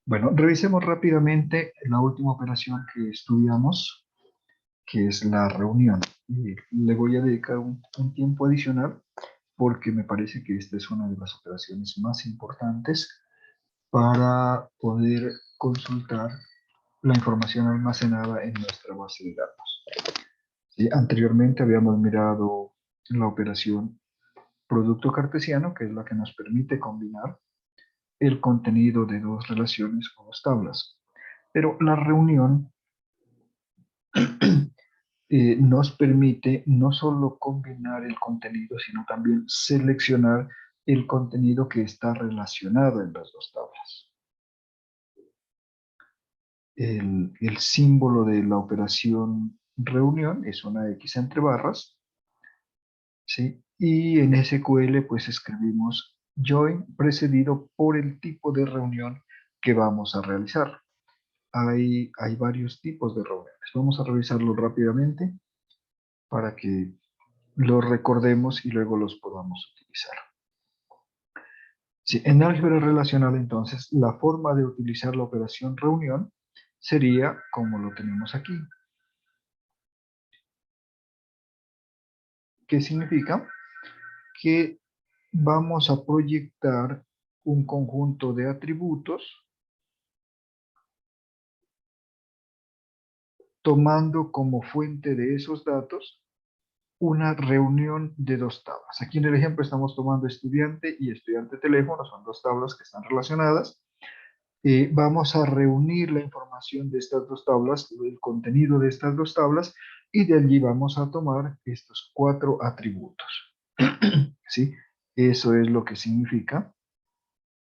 Bueno, revisemos rápidamente la última operación que estudiamos, que es la reunión. Y le voy a dedicar un tiempo adicional porque me parece que esta es una de las operaciones más importantes para poder consultar la información almacenada en nuestra base de datos. ¿Sí? Anteriormente habíamos mirado la operación producto cartesiano, que es la que nos permite combinar el contenido de dos relaciones o dos tablas. Pero la reunión nos permite no solo combinar el contenido, sino también seleccionar el contenido que está relacionado en las dos tablas. El símbolo de la operación reunión es una X entre barras, ¿sí? Y en SQL pues escribimos join precedido por el tipo de reunión que vamos a realizar. Hay varios tipos de reuniones. Vamos a revisarlo rápidamente para que los recordemos y luego los podamos utilizar. Sí, en álgebra relacional, entonces, la forma de utilizar la operación reunión sería como lo tenemos aquí. ¿Qué significa? Que vamos a proyectar un conjunto de atributos tomando como fuente de esos datos una reunión de dos tablas. Aquí en el ejemplo estamos tomando estudiante y estudiante teléfono, son dos tablas que están relacionadas. Vamos a reunir la información de estas dos tablas, el contenido de estas dos tablas, y de allí vamos a tomar estos cuatro atributos. ¿Sí? Eso es lo que significa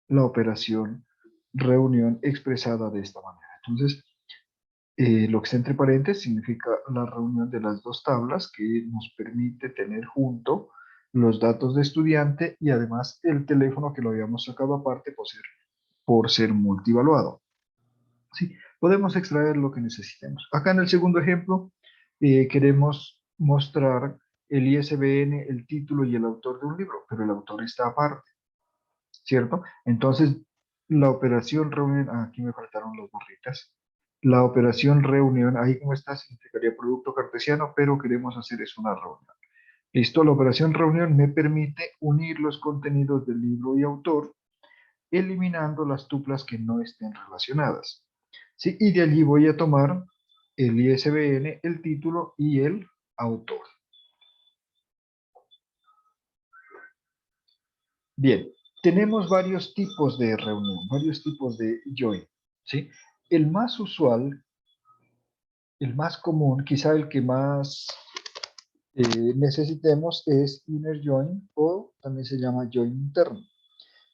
la operación reunión expresada de esta manera. Entonces, lo que está entre paréntesis significa la reunión de las dos tablas que nos permite tener junto los datos de estudiante y además el teléfono que lo habíamos sacado aparte por ser multivaluado. ¿Sí? Podemos extraer lo que necesitemos. Acá en el segundo ejemplo queremos mostrar el ISBN, el título y el autor de un libro, pero el autor está aparte, ¿cierto? Entonces, la operación reunión, aquí me faltaron las barritas. La operación reunión, ahí como está, significaría producto cartesiano, pero queremos hacer es una reunión. Listo, la operación reunión me permite unir los contenidos del libro y autor, eliminando las tuplas que no estén relacionadas. ¿Sí? Y de allí voy a tomar el ISBN, el título y el autor. Bien, tenemos varios tipos de reunión, varios tipos de join. ¿Sí? El más usual, el más común, quizá el que más necesitemos es inner join o también se llama join interno.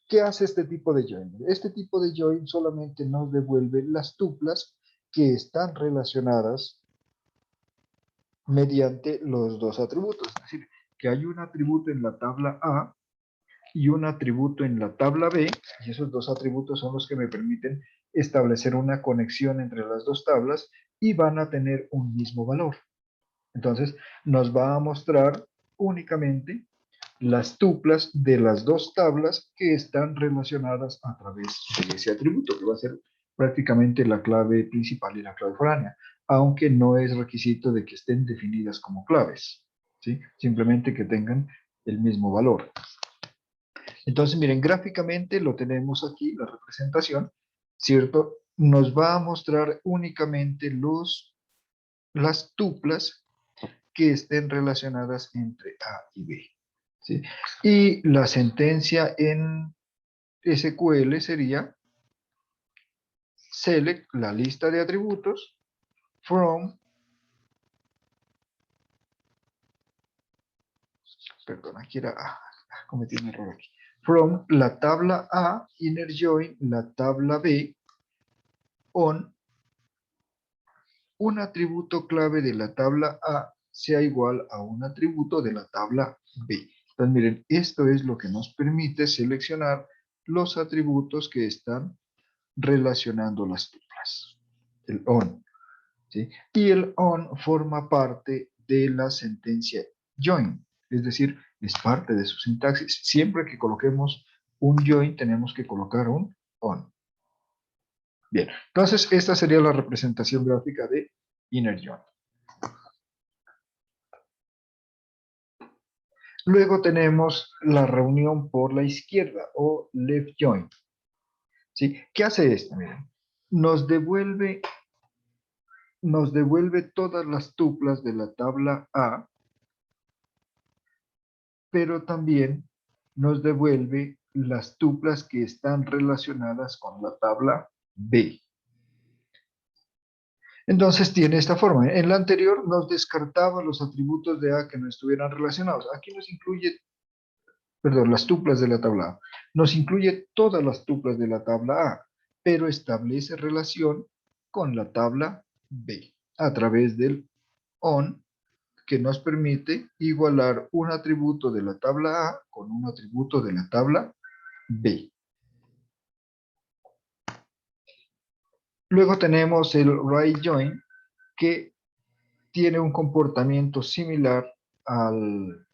¿Qué hace este tipo de join? Este tipo de join solamente nos devuelve las tuplas que están relacionadas mediante los dos atributos. Es decir, que hay un atributo en la tabla A y un atributo en la tabla B, y esos dos atributos son los que me permiten establecer una conexión entre las dos tablas y van a tener un mismo valor. Entonces, nos va a mostrar únicamente las tuplas de las dos tablas que están relacionadas a través de ese atributo, que va a ser prácticamente la clave principal y la clave foránea, aunque no es requisito de que estén definidas como claves, ¿sí? Simplemente que tengan el mismo valor. Entonces, miren, gráficamente lo tenemos aquí, la representación, ¿cierto? Nos va a mostrar únicamente las tuplas que estén relacionadas entre A y B. ¿Sí? Y la sentencia en SQL sería select la lista de atributos from, perdón, aquí era, cometí un error aquí, from la tabla A, inner join, la tabla B, on un atributo clave de la tabla A sea igual a un atributo de la tabla B. Entonces, miren, esto es lo que nos permite seleccionar los atributos que están relacionando las tuplas. El on. ¿Sí? Y el on forma parte de la sentencia join. Es decir, es parte de su sintaxis. Siempre que coloquemos un join, tenemos que colocar un on. Bien, entonces esta sería la representación gráfica de inner join. Luego tenemos la reunión por la izquierda o left join. ¿Sí? ¿Qué hace esto? Miren, nos devuelve todas las tuplas de la tabla A, pero también nos devuelve las tuplas que están relacionadas con la tabla B. Entonces tiene esta forma. En la anterior nos descartaba los atributos de A que no estuvieran relacionados. Aquí nos incluye, perdón, las tuplas de la tabla A. Nos incluye todas las tuplas de la tabla A, pero establece relación con la tabla B a través del ON, que nos permite igualar un atributo de la tabla A con un atributo de la tabla B. Luego tenemos el right join, que tiene un comportamiento similar al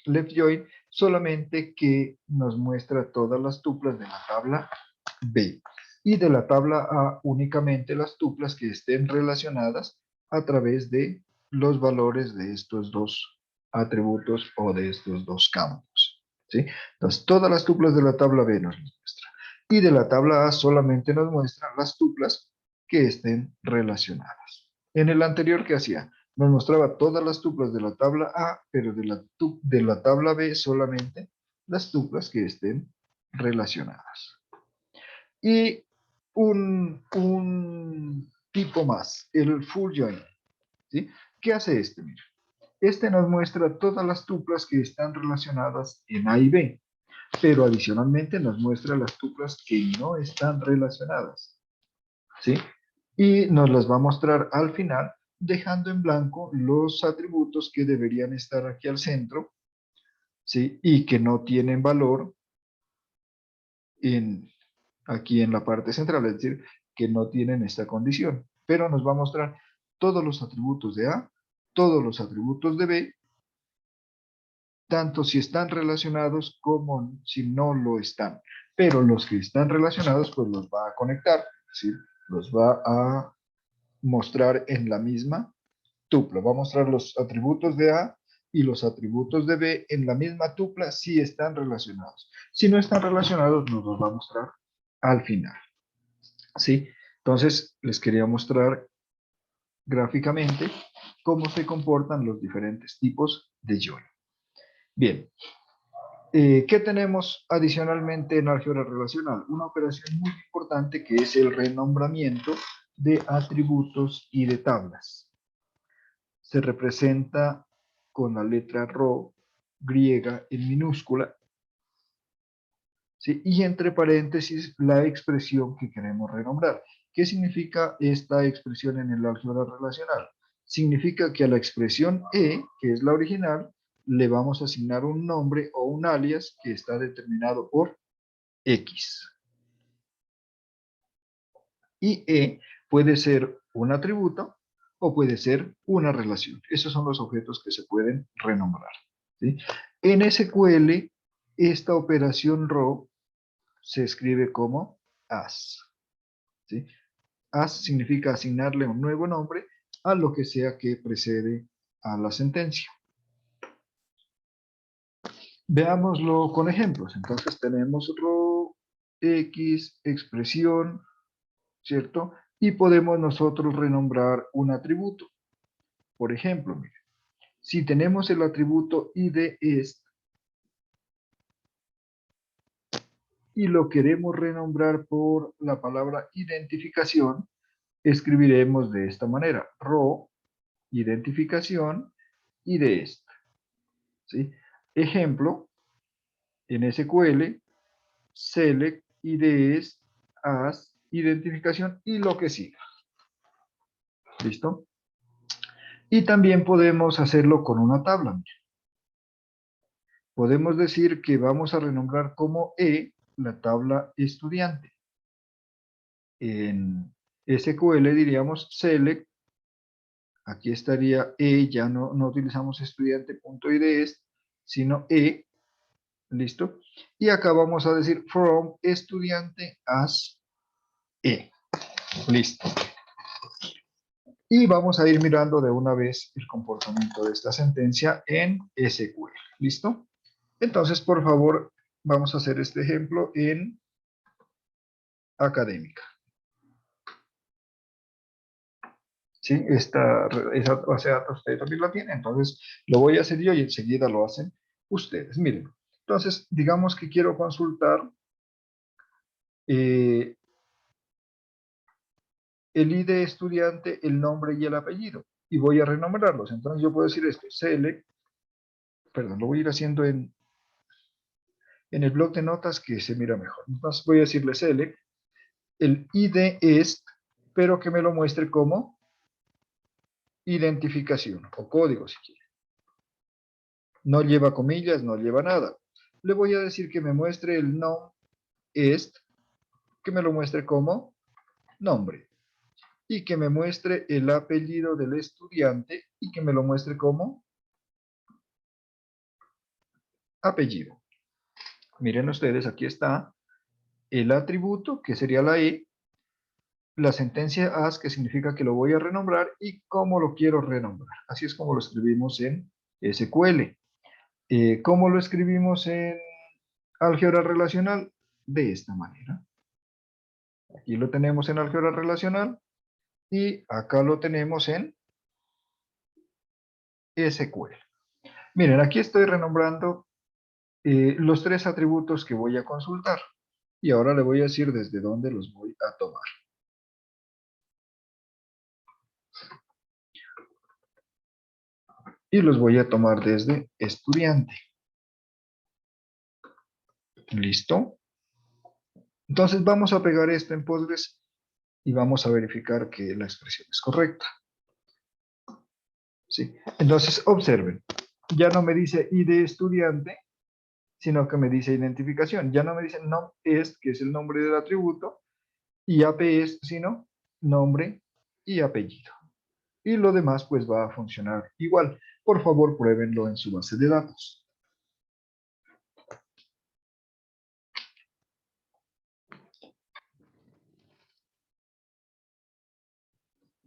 left join, solamente que nos muestra todas las tuplas de la tabla B y de la tabla A únicamente las tuplas que estén relacionadas a través de los valores de estos dos atributos o de estos dos campos, ¿sí? Entonces, todas las tuplas de la tabla B nos muestra y de la tabla A solamente nos muestran las tuplas que estén relacionadas. En el anterior, ¿qué hacía? Nos mostraba todas las tuplas de la tabla A, pero de la tabla B solamente las tuplas que estén relacionadas. Y un tipo más, el full join, ¿sí? ¿Qué hace este? Mira, este nos muestra todas las tuplas que están relacionadas en A y B, pero adicionalmente nos muestra las tuplas que no están relacionadas, ¿sí? Y nos las va a mostrar al final, dejando en blanco los atributos que deberían estar aquí al centro, ¿sí? Y que no tienen valor en, aquí en la parte central, es decir, que no tienen esta condición. Pero nos va a mostrar todos los atributos de A, todos los atributos de B, tanto si están relacionados como si no lo están. Pero los que están relacionados, pues los va a conectar, es decir, los va a mostrar en la misma tupla. Va a mostrar los atributos de A y los atributos de B en la misma tupla si están relacionados. Si no están relacionados, nos los va a mostrar al final. ¿Sí? Entonces, les quería mostrar gráficamente cómo se comportan los diferentes tipos de join. Bien, ¿qué tenemos adicionalmente en álgebra relacional? Una operación muy importante que es el renombramiento de atributos y de tablas. Se representa con la letra rho griega en minúscula, ¿sí? Y entre paréntesis la expresión que queremos renombrar. ¿Qué significa esta expresión en el álgebra relacional? Significa que a la expresión E, que es la original, le vamos a asignar un nombre o un alias que está determinado por X. Y E puede ser un atributo o puede ser una relación. Esos son los objetos que se pueden renombrar, ¿sí? En SQL, esta operación row se escribe como as, ¿sí? As significa asignarle un nuevo nombre a lo que sea que precede a la sentencia. Veámoslo con ejemplos. Entonces tenemos row, X, expresión, ¿cierto? Y podemos nosotros renombrar un atributo. Por ejemplo, mire, si tenemos el atributo IDEST y lo queremos renombrar por la palabra identificación, escribiremos de esta manera, row, identificación, IDEST, ¿sí? Ejemplo, en SQL, select, IDEST, as, identificación y lo que siga. ¿Listo? Y también podemos hacerlo con una tabla. Podemos decir que vamos a renombrar como E la tabla estudiante. En SQL diríamos select, aquí estaría E, ya no utilizamos estudiante.ids, sino E, ¿listo? Y acá vamos a decir from estudiante as E. Listo. Y vamos a ir mirando de una vez el comportamiento de esta sentencia en SQL. ¿Listo? Entonces, por favor, vamos a hacer este ejemplo en académica. ¿Sí? Esa base de datos ustedes también la tienen. Entonces, lo voy a hacer yo y enseguida lo hacen ustedes. Miren, entonces, digamos que quiero consultar el ID estudiante, el nombre y el apellido. Y voy a renombrarlos. Entonces, yo puedo decir esto, CL, perdón, lo voy a ir haciendo en el bloc de notas que se mira mejor. Entonces, voy a decirle CL, el ID es, pero que me lo muestre como identificación o código, si quiere. No lleva comillas, no lleva nada. Le voy a decir que me muestre el nom est, que me lo muestre como nombre. Y que me muestre el apellido del estudiante y que me lo muestre como apellido. Miren ustedes, aquí está el atributo, que sería la E, la sentencia as, que significa que lo voy a renombrar, y cómo lo quiero renombrar. Así es como lo escribimos en SQL. ¿Cómo lo escribimos en álgebra relacional? De esta manera. Aquí lo tenemos en álgebra relacional y acá lo tenemos en SQL. Miren, aquí estoy renombrando los tres atributos que voy a consultar. Y ahora le voy a decir desde dónde los voy a tomar. Y los voy a tomar desde estudiante. ¿Listo? Entonces vamos a pegar esto en Postgres y vamos a verificar que la expresión es correcta. ¿Sí? Entonces observen, ya no me dice ID estudiante, sino que me dice identificación. Ya no me dice nom est, que es el nombre del atributo, y AP est, sino nombre y apellido. Y lo demás pues va a funcionar igual. Por favor, pruébenlo en su base de datos.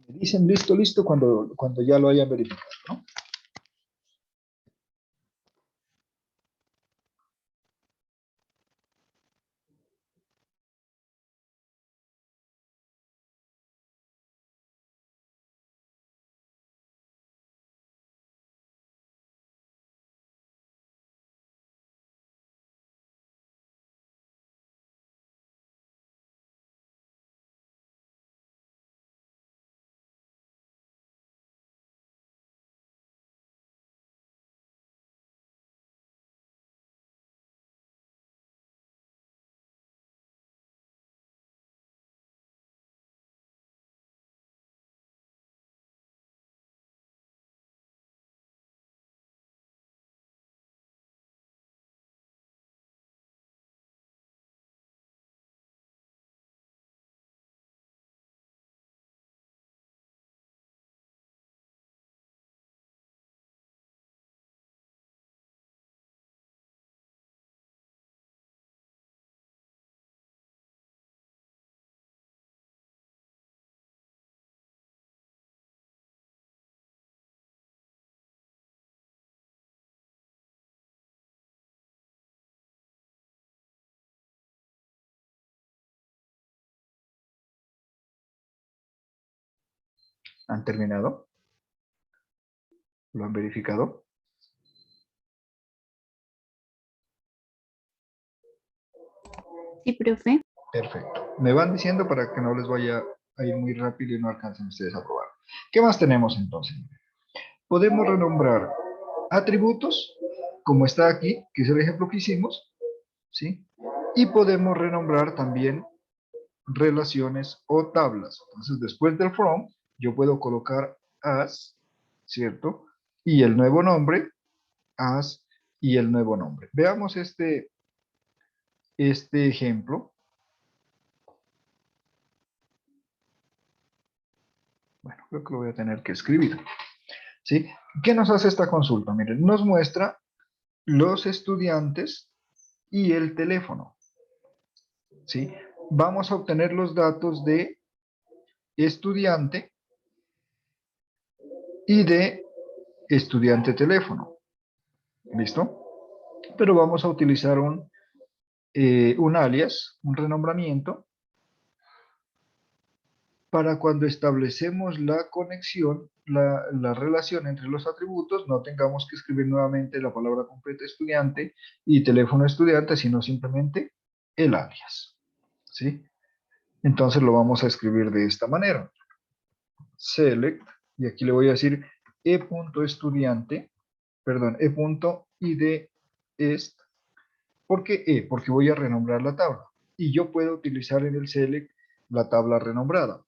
Me dicen listo, listo cuando ya lo hayan verificado, ¿no? ¿Han terminado? ¿Lo han verificado? Sí, profe. Perfecto. Me van diciendo para que no les vaya a ir muy rápido y no alcancen ustedes a probar. ¿Qué más tenemos entonces? Podemos renombrar atributos, como está aquí, que es el ejemplo que hicimos, ¿sí? Y podemos renombrar también relaciones o tablas. Entonces, después del from, yo puedo colocar as, ¿cierto? Y el nuevo nombre, as, y el nuevo nombre. Veamos este ejemplo. Bueno, creo que lo voy a tener que escribir. ¿Sí? ¿Qué nos hace esta consulta? Miren, nos muestra los estudiantes y el teléfono. ¿Sí? Vamos a obtener los datos de estudiante y de estudiante teléfono. ¿Listo? Pero vamos a utilizar un alias, un renombramiento, para cuando establecemos la conexión, la relación entre los atributos, no tengamos que escribir nuevamente la palabra completa estudiante y teléfono estudiante, sino simplemente el alias. ¿Sí? Entonces lo vamos a escribir de esta manera. Select, y aquí le voy a decir e.estudiante, perdón, e.id est. ¿Por qué E? Porque voy a renombrar la tabla. Y yo puedo utilizar en el select la tabla renombrada.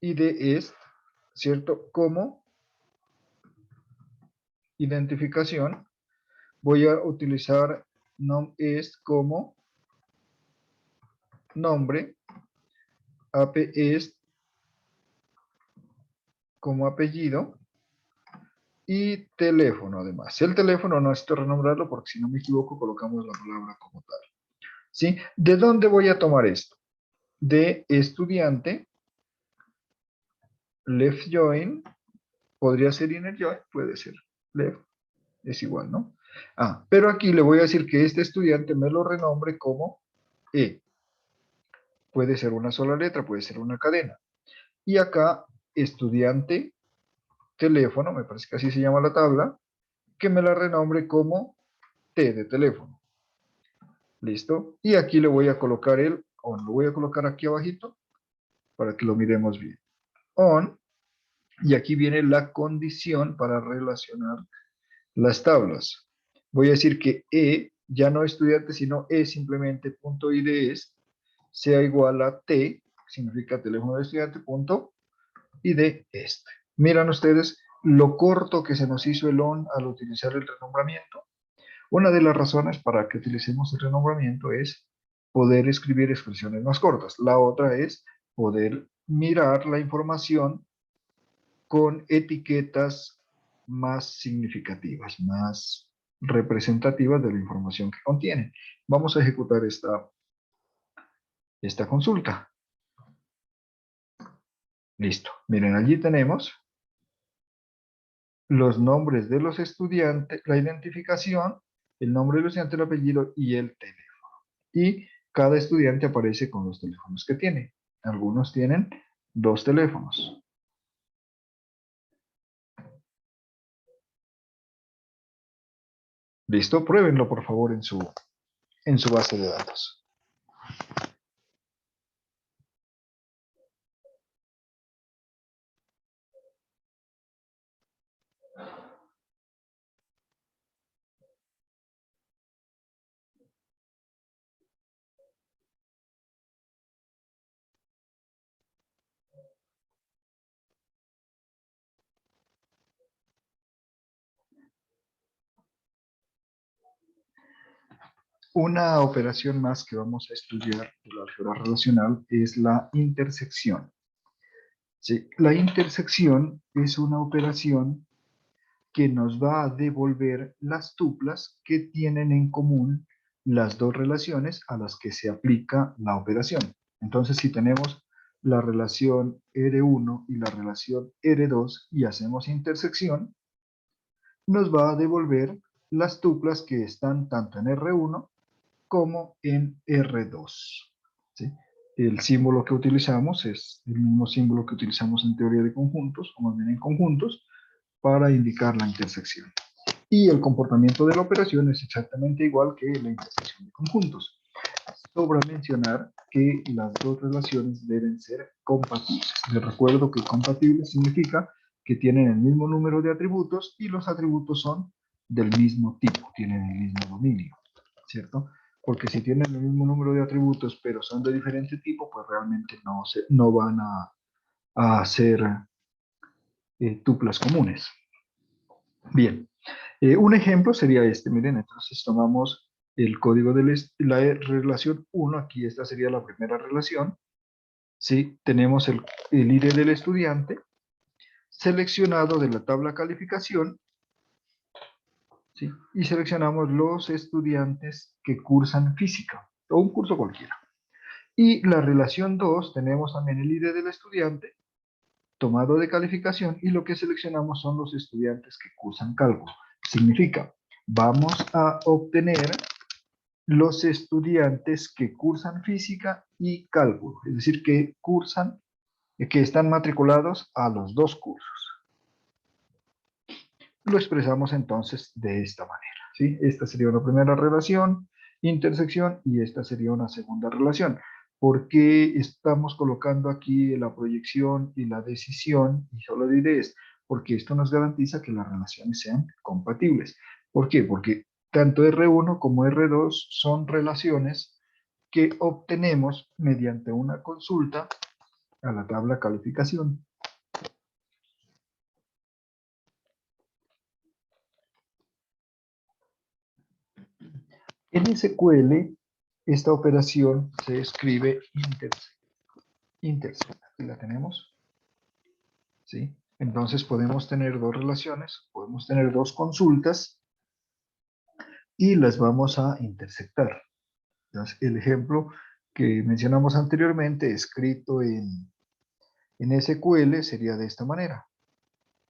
id est, ¿cierto? Como identificación, voy a utilizar nom_est como nombre, ap_est como apellido y teléfono además. El teléfono no necesito renombrarlo porque si no me equivoco colocamos la palabra como tal. ¿Sí? ¿De dónde voy a tomar esto? De estudiante, left join, podría ser inner join, puede ser left, es igual, ¿no? Pero aquí le voy a decir que este estudiante me lo renombre como E. Puede ser una sola letra, puede ser una cadena. Y acá, estudiante, teléfono, me parece que así se llama la tabla, que me la renombre como T de teléfono. ¿Listo? Y aquí le voy a colocar el on, lo voy a colocar aquí abajito para que lo miremos bien. On, y aquí viene la condición para relacionar las tablas. Voy a decir que E, ya no estudiante, sino E simplemente punto .id sea igual a T, significa teléfono de estudiante, punto id este. Miran ustedes lo corto que se nos hizo el on al utilizar el renombramiento. Una de las razones para que utilicemos el renombramiento es poder escribir expresiones más cortas. La otra es poder mirar la información con etiquetas más significativas, más representativas de la información que contiene. Vamos a ejecutar esta consulta. Listo. Miren, allí tenemos los nombres de los estudiantes, la identificación, el nombre del estudiante, el apellido y el teléfono. Y cada estudiante aparece con los teléfonos que tiene. Algunos tienen 2 teléfonos. Listo, pruébenlo por favor en su base de datos. Una operación más que vamos a estudiar de la álgebra relacional es la intersección. ¿Sí? La intersección es una operación que nos va a devolver las tuplas que tienen en común las dos relaciones a las que se aplica la operación. Entonces, si tenemos la relación R1 y la relación R2 y hacemos intersección, nos va a devolver las tuplas que están tanto en R1 como en R2. ¿Sí? El símbolo que utilizamos es el mismo símbolo que utilizamos en teoría de conjuntos, o más bien en conjuntos, para indicar la intersección. Y el comportamiento de la operación es exactamente igual que la intersección de conjuntos. Sobra mencionar que las dos relaciones deben ser compatibles. Les recuerdo que compatible significa que tienen el mismo número de atributos y los atributos son del mismo tipo, tienen el mismo dominio, ¿cierto? Porque si tienen el mismo número de atributos pero son de diferente tipo, pues realmente no van a ser tuplas comunes. Bien, un ejemplo sería este, miren, entonces tomamos el código de la relación 1, aquí esta sería la primera relación, ¿sí? Tenemos el ID del estudiante, seleccionado de la tabla calificación, ¿sí? Y seleccionamos los estudiantes que cursan física, o un curso cualquiera. Y la relación 2, tenemos también el ID del estudiante, tomado de calificación, y lo que seleccionamos son los estudiantes que cursan cálculo. Significa, vamos a obtener los estudiantes que cursan física y cálculo, es decir, que cursan, que están matriculados a los dos cursos. Lo expresamos entonces de esta manera, ¿sí? Esta sería una primera relación, intersección, y esta sería una segunda relación. ¿Por qué estamos colocando aquí la proyección y la decisión? Y solo diré esto, porque esto nos garantiza que las relaciones sean compatibles. ¿Por qué? Porque tanto R1 como R2 son relaciones que obtenemos mediante una consulta a la tabla calificación. En SQL, esta operación se escribe intersect. Aquí la tenemos, ¿sí? Entonces podemos tener dos relaciones, podemos tener dos consultas y las vamos a intersectar. Entonces, el ejemplo que mencionamos anteriormente, escrito en SQL, sería de esta manera.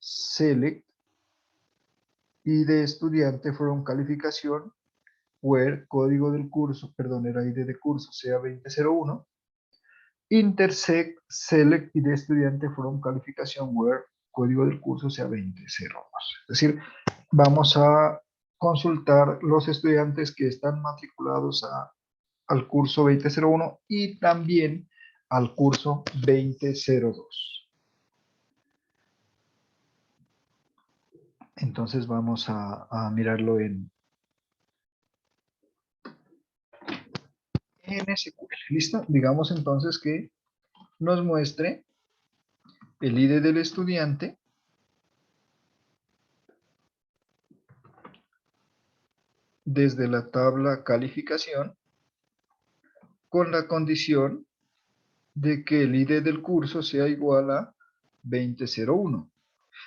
Select ID de estudiante from calificación, where código del curso, perdón, era ID de curso, sea 2001. Intersect select ID de estudiante from calificación, where código del curso sea 2002. Es decir, vamos a consultar los estudiantes que están matriculados al curso 2001 y también al curso 2002. Entonces vamos a mirarlo en SQL. ¿Listo? Digamos entonces que nos muestre el ID del estudiante desde la tabla calificación con la condición de que el ID del curso sea igual a 2001.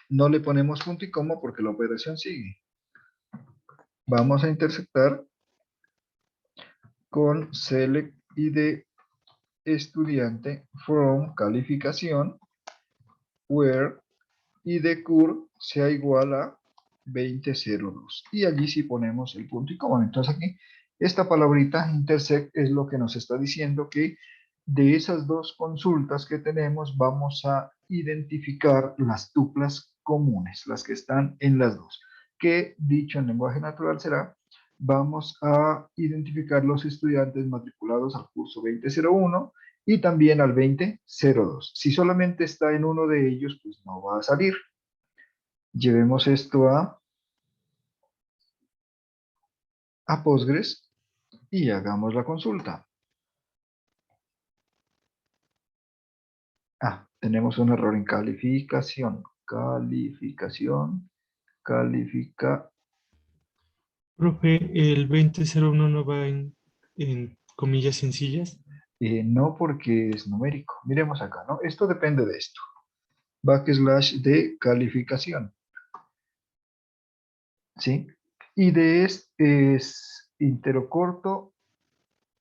No le ponemos punto y coma porque la operación sigue. Vamos a intersectar con select ID estudiante from calificación, where ID cur sea igual a 2002. Y allí sí ponemos el punto y coma. Entonces aquí, esta palabrita intersect es lo que nos está diciendo que de esas dos consultas que tenemos vamos a identificar las tuplas comunes, las que están en las dos, que dicho en lenguaje natural será, vamos a identificar los estudiantes matriculados al curso 2001 y también al 2002. Si solamente está en uno de ellos, pues no va a salir. Llevemos esto a Postgres y hagamos la consulta. Tenemos un error en calificación. Califica. Profe, el 2001 no va en comillas sencillas. No, porque es numérico. Miremos acá, ¿no? Esto depende de esto. Backslash de calificación. ¿Sí? Y de es entero corto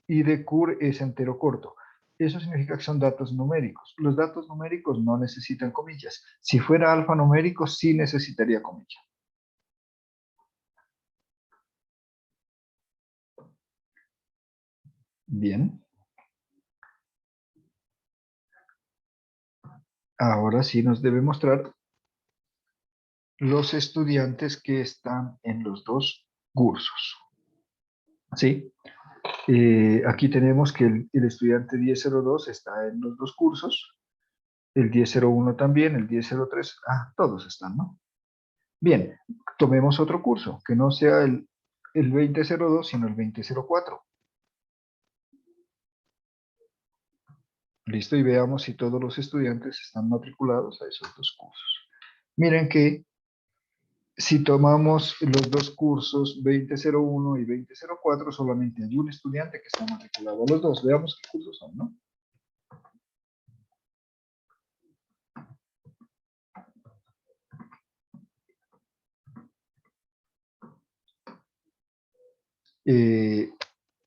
y de cur es entero corto. Eso significa que son datos numéricos. Los datos numéricos no necesitan comillas. Si fuera alfanumérico, sí necesitaría comillas. Bien. Ahora sí nos debe mostrar los estudiantes que están en los dos cursos. ¿Sí? Aquí tenemos que el estudiante 1002 está en los dos cursos, el 1001 también, el 1003, todos están, ¿no? Bien, tomemos otro curso, que no sea el 2002, sino el 2004. Listo, y veamos si todos los estudiantes están matriculados a esos dos cursos. Miren que si tomamos los dos cursos 2001 y 2004, solamente hay un estudiante que está matriculado a los dos. Veamos qué cursos son, ¿no?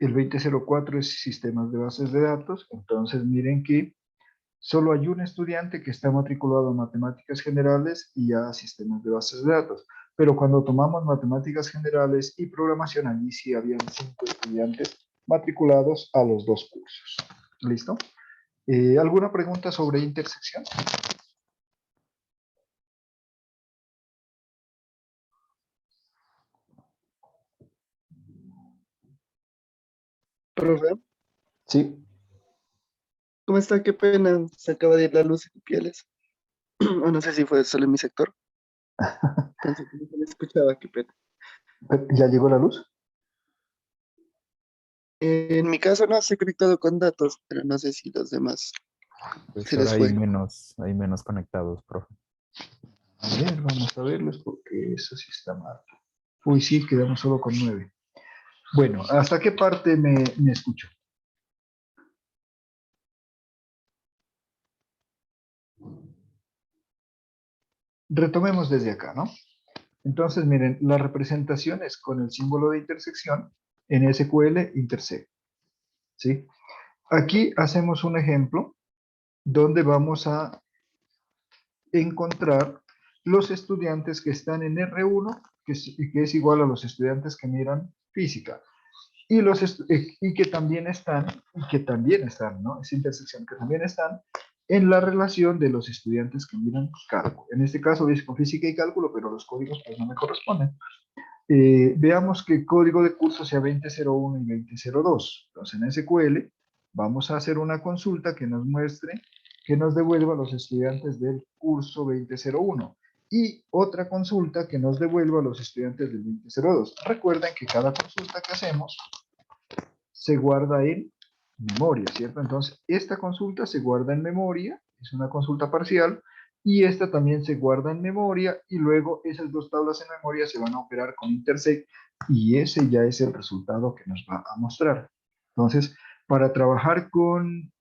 El 2004 es sistemas de bases de datos. Entonces miren que solo hay un estudiante que está matriculado en matemáticas generales y a sistemas de bases de datos. Pero cuando tomamos matemáticas generales y programación, allí sí habían 5 estudiantes matriculados a los 2 cursos. ¿Listo? ¿Alguna pregunta sobre intersección? Profe, Sí. ¿cómo está? Qué pena, se acaba de ir la luz en pieles. O no sé si fue solo en mi sector. Pensé que no se me escuchaba, qué pena. ¿Ya llegó la luz? En mi caso no estoy conectado con datos, pero no sé si los demás Pues se ahora les fue. hay menos conectados, profe. A ver, vamos a verlos porque eso sí está mal. Uy, sí, quedamos solo con 9. Bueno, ¿hasta qué parte me escucho? Retomemos desde acá, ¿no? Entonces, miren, la representación es con el símbolo de intersección en SQL intersect, ¿sí? Aquí hacemos un ejemplo donde vamos a encontrar los estudiantes que están en R1, que es igual a los estudiantes que miran física, y que también están, ¿no? Esa intersección que también están en la relación de los estudiantes que miran cálculo. En este caso es con física y cálculo, pero los códigos pues no me corresponden. Veamos que el código de curso sea 2001 y 2002. Entonces en SQL vamos a hacer una consulta que nos muestre, que nos devuelva a los estudiantes del curso 2001 y otra consulta que nos devuelva a los estudiantes del 2002. Recuerden que cada consulta que hacemos se guarda en memoria, ¿cierto? Entonces esta consulta se guarda en memoria, es una consulta parcial, y esta también se guarda en memoria y luego esas dos tablas en memoria se van a operar con intersect y ese ya es el resultado que nos va a mostrar. Entonces, para trabajar con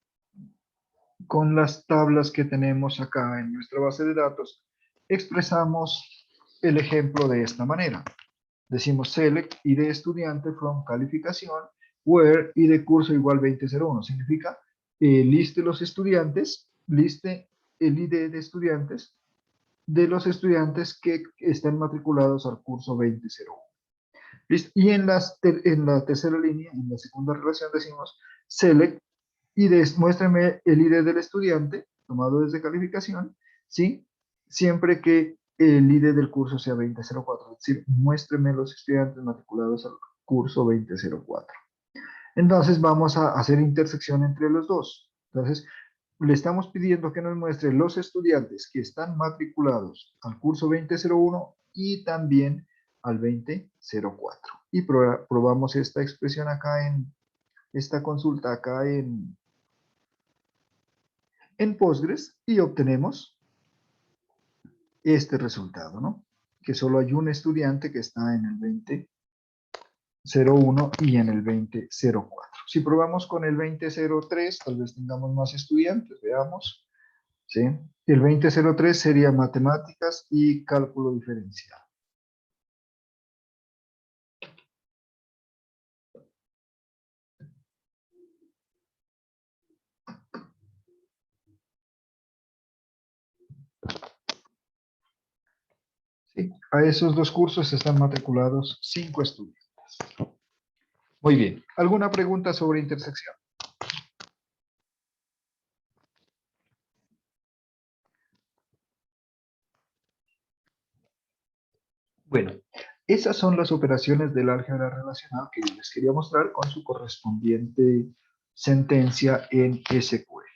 las tablas que tenemos acá en nuestra base de datos, expresamos el ejemplo de esta manera. Decimos select id estudiante from calificación where id curso igual 2001. Significa liste los estudiantes, liste el id de estudiantes de los estudiantes que están matriculados al curso 2001. ¿Listo? Y en la tercera línea, en la segunda relación, decimos select muéstrame el ID del estudiante tomado desde calificación, ¿sí? Siempre que el ID del curso sea 2004, es decir, muéstreme los estudiantes matriculados al curso 2004. Entonces vamos a hacer intersección entre los dos. Entonces, le estamos pidiendo que nos muestre los estudiantes que están matriculados al curso 2001 y también al 2004. Y probamos esta expresión acá esta consulta acá en Postgres y obtenemos este resultado, ¿no? Que solo hay un estudiante que está en el 2001 y en el 2004. Si probamos con el 2003, tal vez tengamos más estudiantes, veamos, ¿sí? El 2003 sería matemáticas y cálculo diferencial. ¿Sí? A esos dos cursos están matriculados 5 estudiantes. Muy bien. ¿Alguna pregunta sobre intersección? Bueno, esas son las operaciones del álgebra relacional que yo les quería mostrar con su correspondiente sentencia en SQL.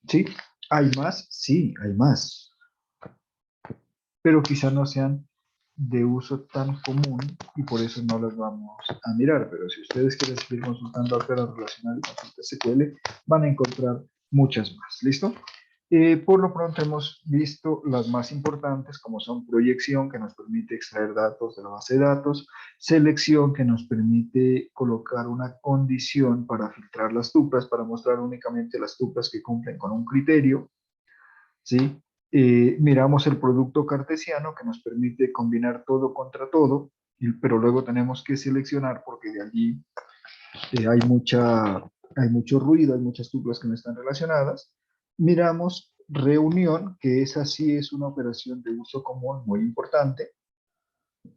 ¿Sí? ¿Hay más? Sí, hay más. Pero quizá no sean de uso tan común y por eso no las vamos a mirar. Pero si ustedes quieren seguir consultando álgebra relacional y consulta SQL, van a encontrar muchas más. ¿Listo? Por lo pronto hemos visto las más importantes, como son proyección, que nos permite extraer datos de la base de datos, selección, que nos permite colocar una condición para filtrar las tuplas, para mostrar únicamente las tuplas que cumplen con un criterio, ¿sí? Miramos el producto cartesiano, que nos permite combinar todo contra todo, pero luego tenemos que seleccionar porque de allí hay mucho ruido, hay muchas tuplas que no están relacionadas. Miramos reunión, que esa sí es una operación de uso común muy importante,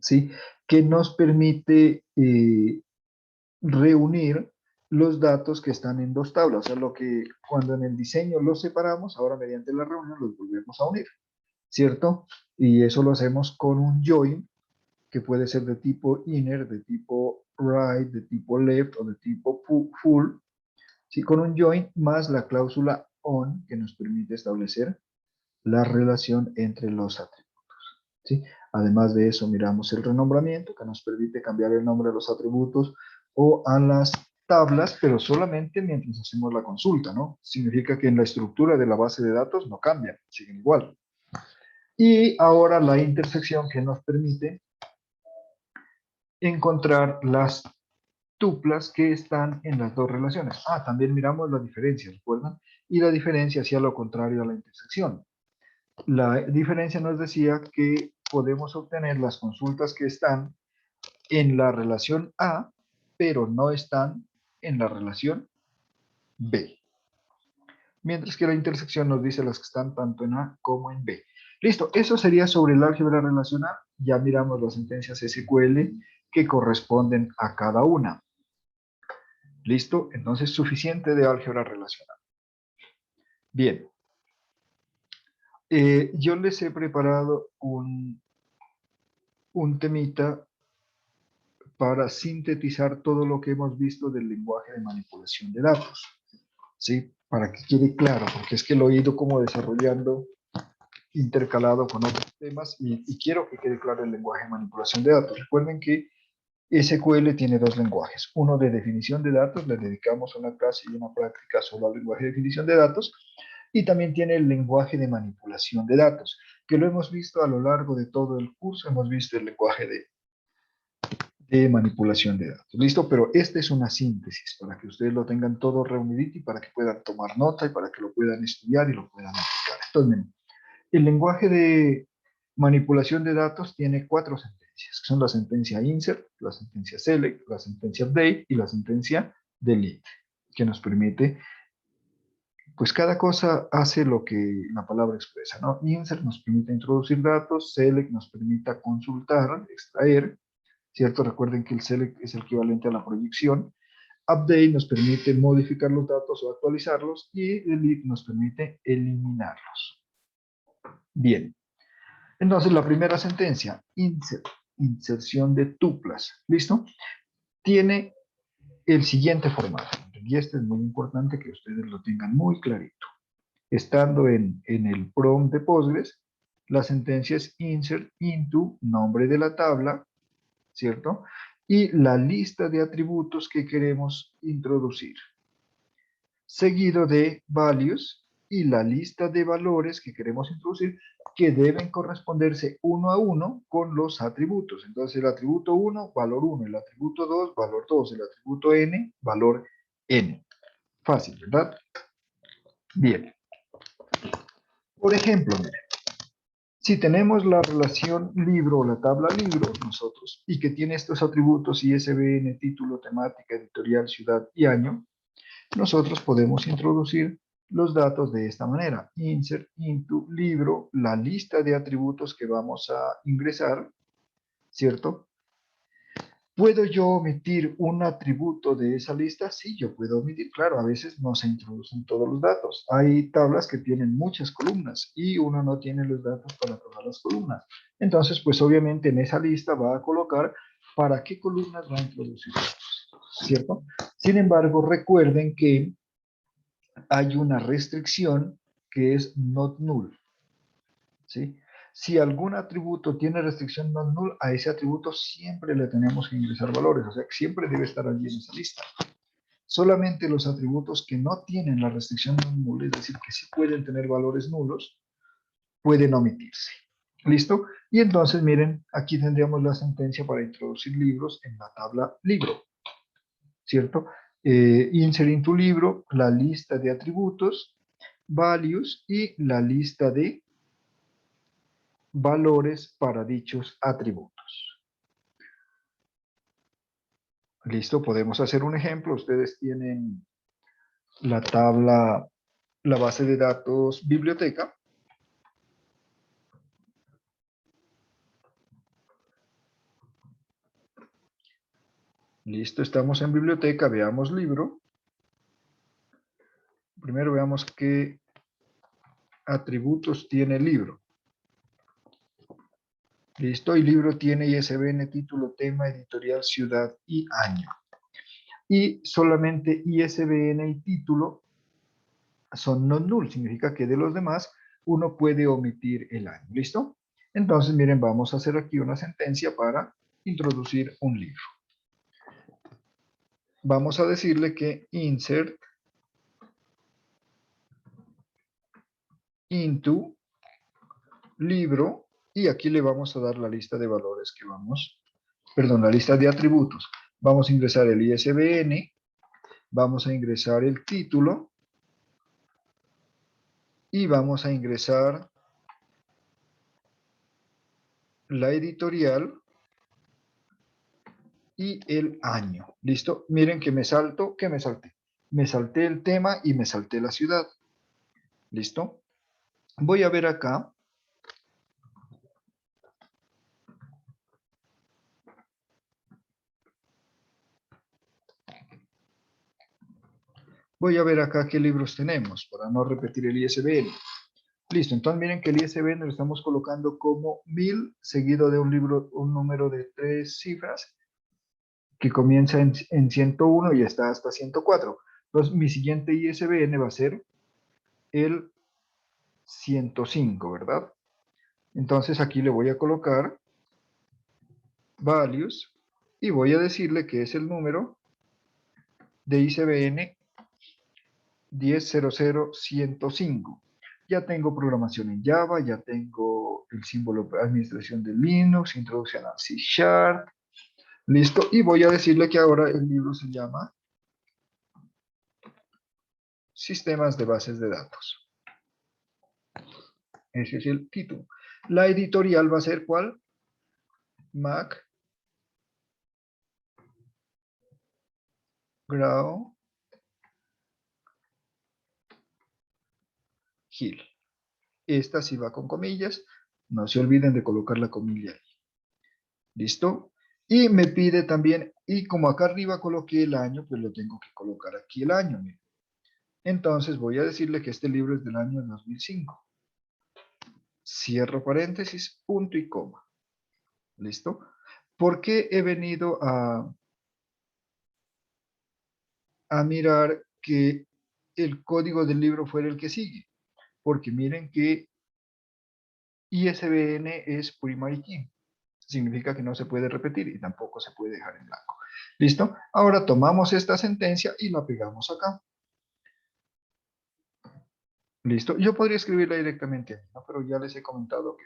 ¿sí? Que nos permite reunir los datos que están en dos tablas, o sea, lo que cuando en el diseño los separamos, ahora mediante la reunión los volvemos a unir, ¿cierto? Y eso lo hacemos con un join, que puede ser de tipo inner, de tipo right, de tipo left o de tipo full, ¿sí? Con un join más la cláusula on, que nos permite establecer la relación entre los atributos, ¿sí? Además de eso, miramos el renombramiento, que nos permite cambiar el nombre de los atributos o a las tablas, pero solamente mientras hacemos la consulta, ¿no? Significa que en la estructura de la base de datos no cambian, siguen igual. Y ahora la intersección, que nos permite encontrar las tuplas que están en las dos relaciones. También miramos la diferencia, ¿recuerdan? Y la diferencia hacía lo contrario a la intersección. La diferencia nos decía que podemos obtener las consultas que están en la relación A, pero no están en la relación B. Mientras que la intersección nos dice las que están tanto en A como en B. Listo, eso sería sobre el álgebra relacional. Ya miramos las sentencias SQL que corresponden a cada una. ¿Listo? Entonces, suficiente de álgebra relacional. Bien. Yo les he preparado un temita para sintetizar todo lo que hemos visto del lenguaje de manipulación de datos. ¿Sí? Para que quede claro, porque es que lo he ido como desarrollando intercalado con otros temas y quiero que quede claro el lenguaje de manipulación de datos. Recuerden que SQL tiene dos lenguajes, uno de definición de datos, le dedicamos una clase y una práctica solo al lenguaje de definición de datos, y también tiene el lenguaje de manipulación de datos, que lo hemos visto a lo largo de todo el curso, hemos visto el lenguaje de manipulación de datos. ¿Listo? Pero esta es una síntesis para que ustedes lo tengan todo reunidito y para que puedan tomar nota y para que lo puedan estudiar y lo puedan aplicar. Entonces, miren, el lenguaje de manipulación de datos tiene 4 sentencias, que son la sentencia insert, la sentencia select, la sentencia update y la sentencia delete, que nos permite, pues cada cosa hace lo que la palabra expresa, ¿no? Insert nos permite introducir datos, select nos permite consultar, extraer, ¿cierto? Recuerden que el select es el equivalente a la proyección. Update nos permite modificar los datos o actualizarlos y delete nos permite eliminarlos. Bien. Entonces, la primera sentencia, insert, inserción de tuplas, ¿listo? Tiene el siguiente formato. Y este es muy importante que ustedes lo tengan muy clarito. Estando en el prompt de Postgres, la sentencia es insert into, nombre de la tabla, ¿cierto? Y la lista de atributos que queremos introducir. Seguido de values y la lista de valores que queremos introducir, que deben corresponderse uno a uno con los atributos. Entonces el atributo 1, valor 1, el atributo 2, valor 2, el atributo n, valor n. Fácil, ¿verdad? Bien. Por ejemplo, miren, si tenemos la relación libro o la tabla libro, nosotros, y que tiene estos atributos ISBN, título, temática, editorial, ciudad y año, nosotros podemos introducir los datos de esta manera. Insert into libro, la lista de atributos que vamos a ingresar, ¿cierto? ¿Puedo yo omitir un atributo de esa lista? Sí, yo puedo omitir. Claro, a veces no se introducen todos los datos. Hay tablas que tienen muchas columnas y uno no tiene los datos para todas las columnas. Entonces, pues obviamente en esa lista va a colocar para qué columnas va a introducir datos, ¿cierto? Sin embargo, recuerden que hay una restricción que es not null, ¿sí? Si algún atributo tiene restricción not null, a ese atributo siempre le tenemos que ingresar valores, o sea, que siempre debe estar allí en esa lista. Solamente los atributos que no tienen la restricción not null, es decir, que sí pueden tener valores nulos, pueden omitirse. ¿Listo? Y entonces, miren, aquí tendríamos la sentencia para introducir libros en la tabla libro, ¿cierto? Insert into libro, la lista de atributos, values y la lista de valores para dichos atributos. Listo, podemos hacer un ejemplo. Ustedes tienen la tabla, la base de datos biblioteca. Listo, estamos en biblioteca, veamos libro. Primero veamos qué atributos tiene el libro. Listo, y libro tiene ISBN, título, tema, editorial, ciudad y año. Y solamente ISBN y título son non null, significa que de los demás uno puede omitir el año. ¿Listo? Entonces, miren, vamos a hacer aquí una sentencia para introducir un libro. Vamos a decirle que insert into libro, y aquí le vamos a dar la lista de valores que vamos, perdón, la lista de atributos. Vamos a ingresar el ISBN, vamos a ingresar el título y vamos a ingresar la editorial y el año. ¿Listo? Miren que me salto, ¿qué me salté? Me salté el tema y me salté la ciudad. ¿Listo? Voy a ver acá. Voy a ver acá qué libros tenemos para no repetir el ISBN. Listo, entonces miren que el ISBN lo estamos colocando como 1000 seguido de un libro, un número de 3 cifras que comienza en 101 y está hasta 104. Entonces mi siguiente ISBN va a ser el 105, ¿verdad? Entonces aquí le voy a colocar values y voy a decirle que es el número de ISBN 10.00.105. Ya tengo programación en Java, ya tengo el símbolo de administración de Linux, introducción al C#, listo, y voy a decirle que ahora el libro se llama Sistemas de Bases de Datos. Ese es el título. La editorial va a ser ¿cuál? McGraw-Hill. Esta sí va con comillas. No se olviden de colocar la comilla ahí. ¿Listo? Y me pide también, y como acá arriba coloqué el año, pues lo tengo que colocar aquí el año. Miren. Entonces voy a decirle que este libro es del año 2005. Cierro paréntesis, punto y coma. ¿Listo? ¿Por qué he venido a mirar que el código del libro fuera el que sigue? Porque miren que ISBN es primary key. Significa que no se puede repetir y tampoco se puede dejar en blanco. ¿Listo? Ahora tomamos esta sentencia y la pegamos acá. ¿Listo? Yo podría escribirla directamente ahí, ¿no? Pero ya les he comentado que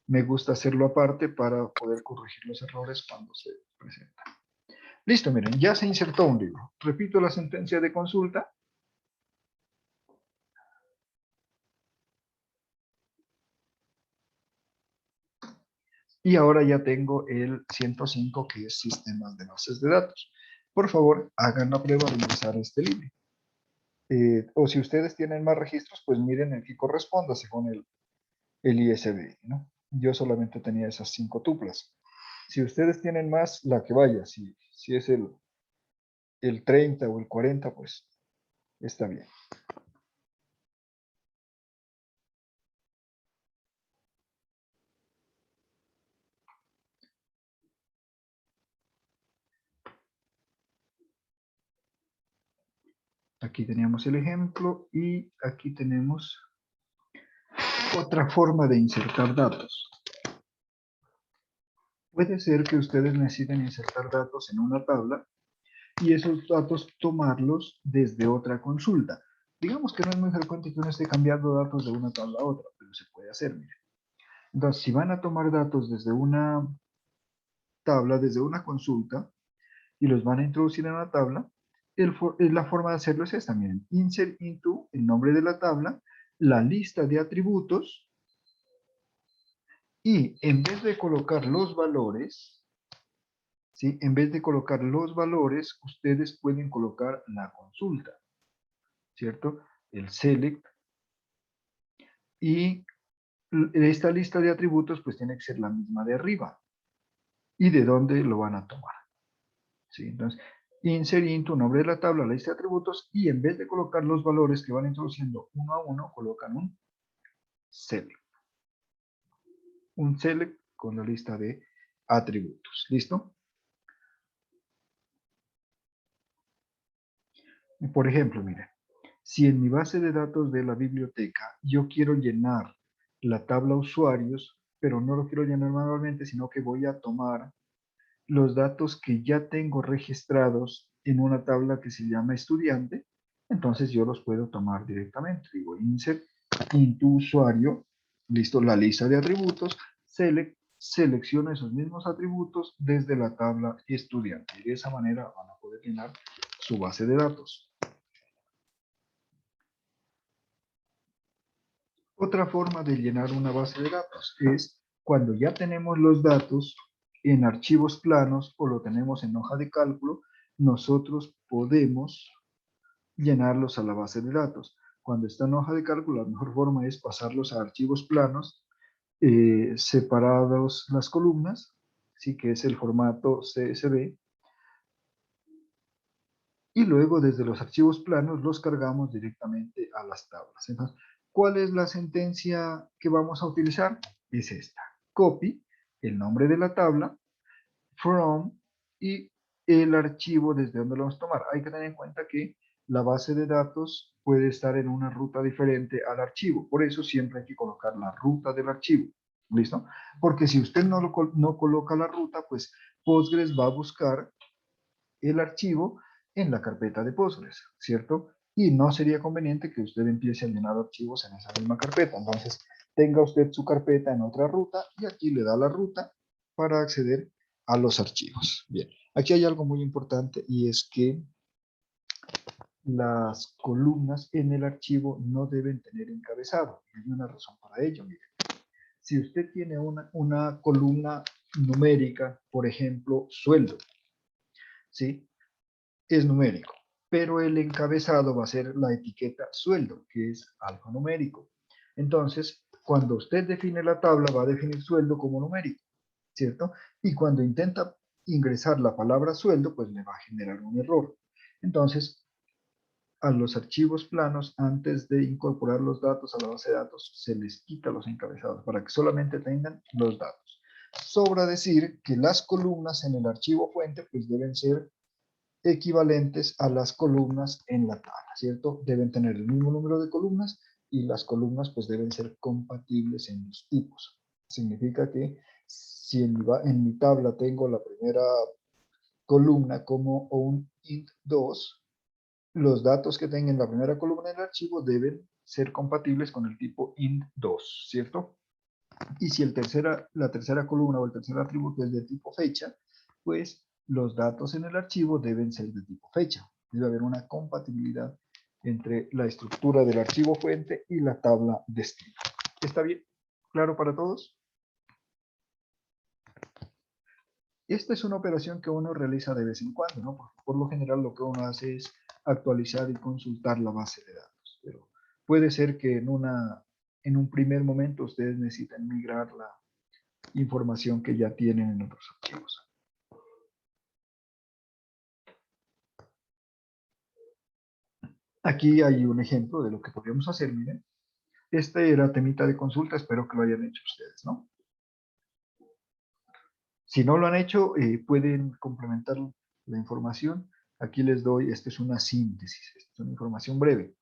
me gusta hacerlo aparte para poder corregir los errores cuando se presentan. Listo, miren, ya se insertó un libro. Repito la sentencia de consulta. Y ahora ya tengo el 105, que es sistemas de bases de datos. Por favor, hagan la prueba de ingresar este libro. O si ustedes tienen más registros, pues miren el que corresponda según el ISBN, ¿no? Yo solamente tenía esas 5 tuplas. Si ustedes tienen más, la que vaya. Si es el 30 o el 40, pues está bien. Aquí teníamos el ejemplo y aquí tenemos otra forma de insertar datos. Puede ser que ustedes necesiten insertar datos en una tabla y esos datos tomarlos desde otra consulta. Digamos que no es muy frecuente que uno esté cambiando datos de una tabla a otra, pero se puede hacer, miren. Entonces, si van a tomar datos desde una tabla, desde una consulta, y los van a introducir en la tabla, la forma de hacerlo es esta, miren. Insert into, el nombre de la tabla, la lista de atributos, y en vez de colocar los valores, ¿sí? En vez de colocar los valores, ustedes pueden colocar la consulta, ¿cierto? El select. Y esta lista de atributos pues tiene que ser la misma de arriba. ¿Y de dónde lo van a tomar? ¿Sí? Entonces, insert into nombre de la tabla, la lista de atributos, y en vez de colocar los valores que van introduciendo uno a uno, colocan un select. Un select con la lista de atributos. ¿Listo? Por ejemplo, miren, si en mi base de datos de la biblioteca yo quiero llenar la tabla usuarios, pero no lo quiero llenar manualmente, sino que voy a tomar los datos que ya tengo registrados en una tabla que se llama estudiante, entonces yo los puedo tomar directamente. Digo insert into usuario, listo, la lista de atributos, selecciono esos mismos atributos desde la tabla estudiante. Y de esa manera van a poder llenar su base de datos. Otra forma de llenar una base de datos es cuando ya tenemos los datos en archivos planos o lo tenemos en hoja de cálculo, nosotros podemos llenarlos a la base de datos. Cuando está en hoja de cálculo, la mejor forma es pasarlos a archivos planos, separados las columnas, ¿sí? Que es el formato CSV, y luego desde los archivos planos los cargamos directamente a las tablas. Entonces, ¿cuál es la sentencia que vamos a utilizar? Es esta. Copy, el nombre de la tabla, from y el archivo desde donde lo vamos a tomar. Hay que tener en cuenta que la base de datos puede estar en una ruta diferente al archivo. Por eso siempre hay que colocar la ruta del archivo. ¿Listo? Porque si usted no coloca la ruta, pues Postgres va a buscar el archivo en la carpeta de Postgres, ¿cierto? Y no sería conveniente que usted empiece a llenar archivos en esa misma carpeta. Entonces, tenga usted su carpeta en otra ruta y aquí le da la ruta para acceder a los archivos. Bien, aquí hay algo muy importante y es que las columnas en el archivo no deben tener encabezado. Y hay una razón para ello. Mire. Si usted tiene una columna numérica, por ejemplo, sueldo, ¿sí? Es numérico, pero el encabezado va a ser la etiqueta sueldo, que es alfanumérico. Entonces, cuando usted define la tabla, va a definir sueldo como numérico, ¿cierto? Y cuando intenta ingresar la palabra sueldo, pues le va a generar un error. Entonces, a los archivos planos, antes de incorporar los datos a la base de datos, se les quita los encabezados para que solamente tengan los datos. Sobra decir que las columnas en el archivo fuente, pues deben ser equivalentes a las columnas en la tabla, ¿cierto? Deben tener el mismo número de columnas y las columnas pues deben ser compatibles en los tipos. Significa que si en mi tabla tengo la primera columna como un int2, los datos que tenga en la primera columna del archivo deben ser compatibles con el tipo int2, ¿cierto? Y si la tercera columna o el tercer atributo es de tipo fecha, pues los datos en el archivo deben ser de tipo fecha. Debe haber una compatibilidad entre la estructura del archivo fuente y la tabla destino. ¿Está bien? ¿Claro para todos? Esta es una operación que uno realiza de vez en cuando, ¿no? Por lo general lo que uno hace es actualizar y consultar la base de datos. Pero puede ser que en un primer momento ustedes necesiten migrar la información que ya tienen en otros archivos. Aquí hay un ejemplo de lo que podríamos hacer, miren. Este era temita de consulta, espero que lo hayan hecho ustedes, ¿no? Si no lo han hecho, pueden complementar la información. Aquí les doy, esta es una síntesis, esta es una información breve.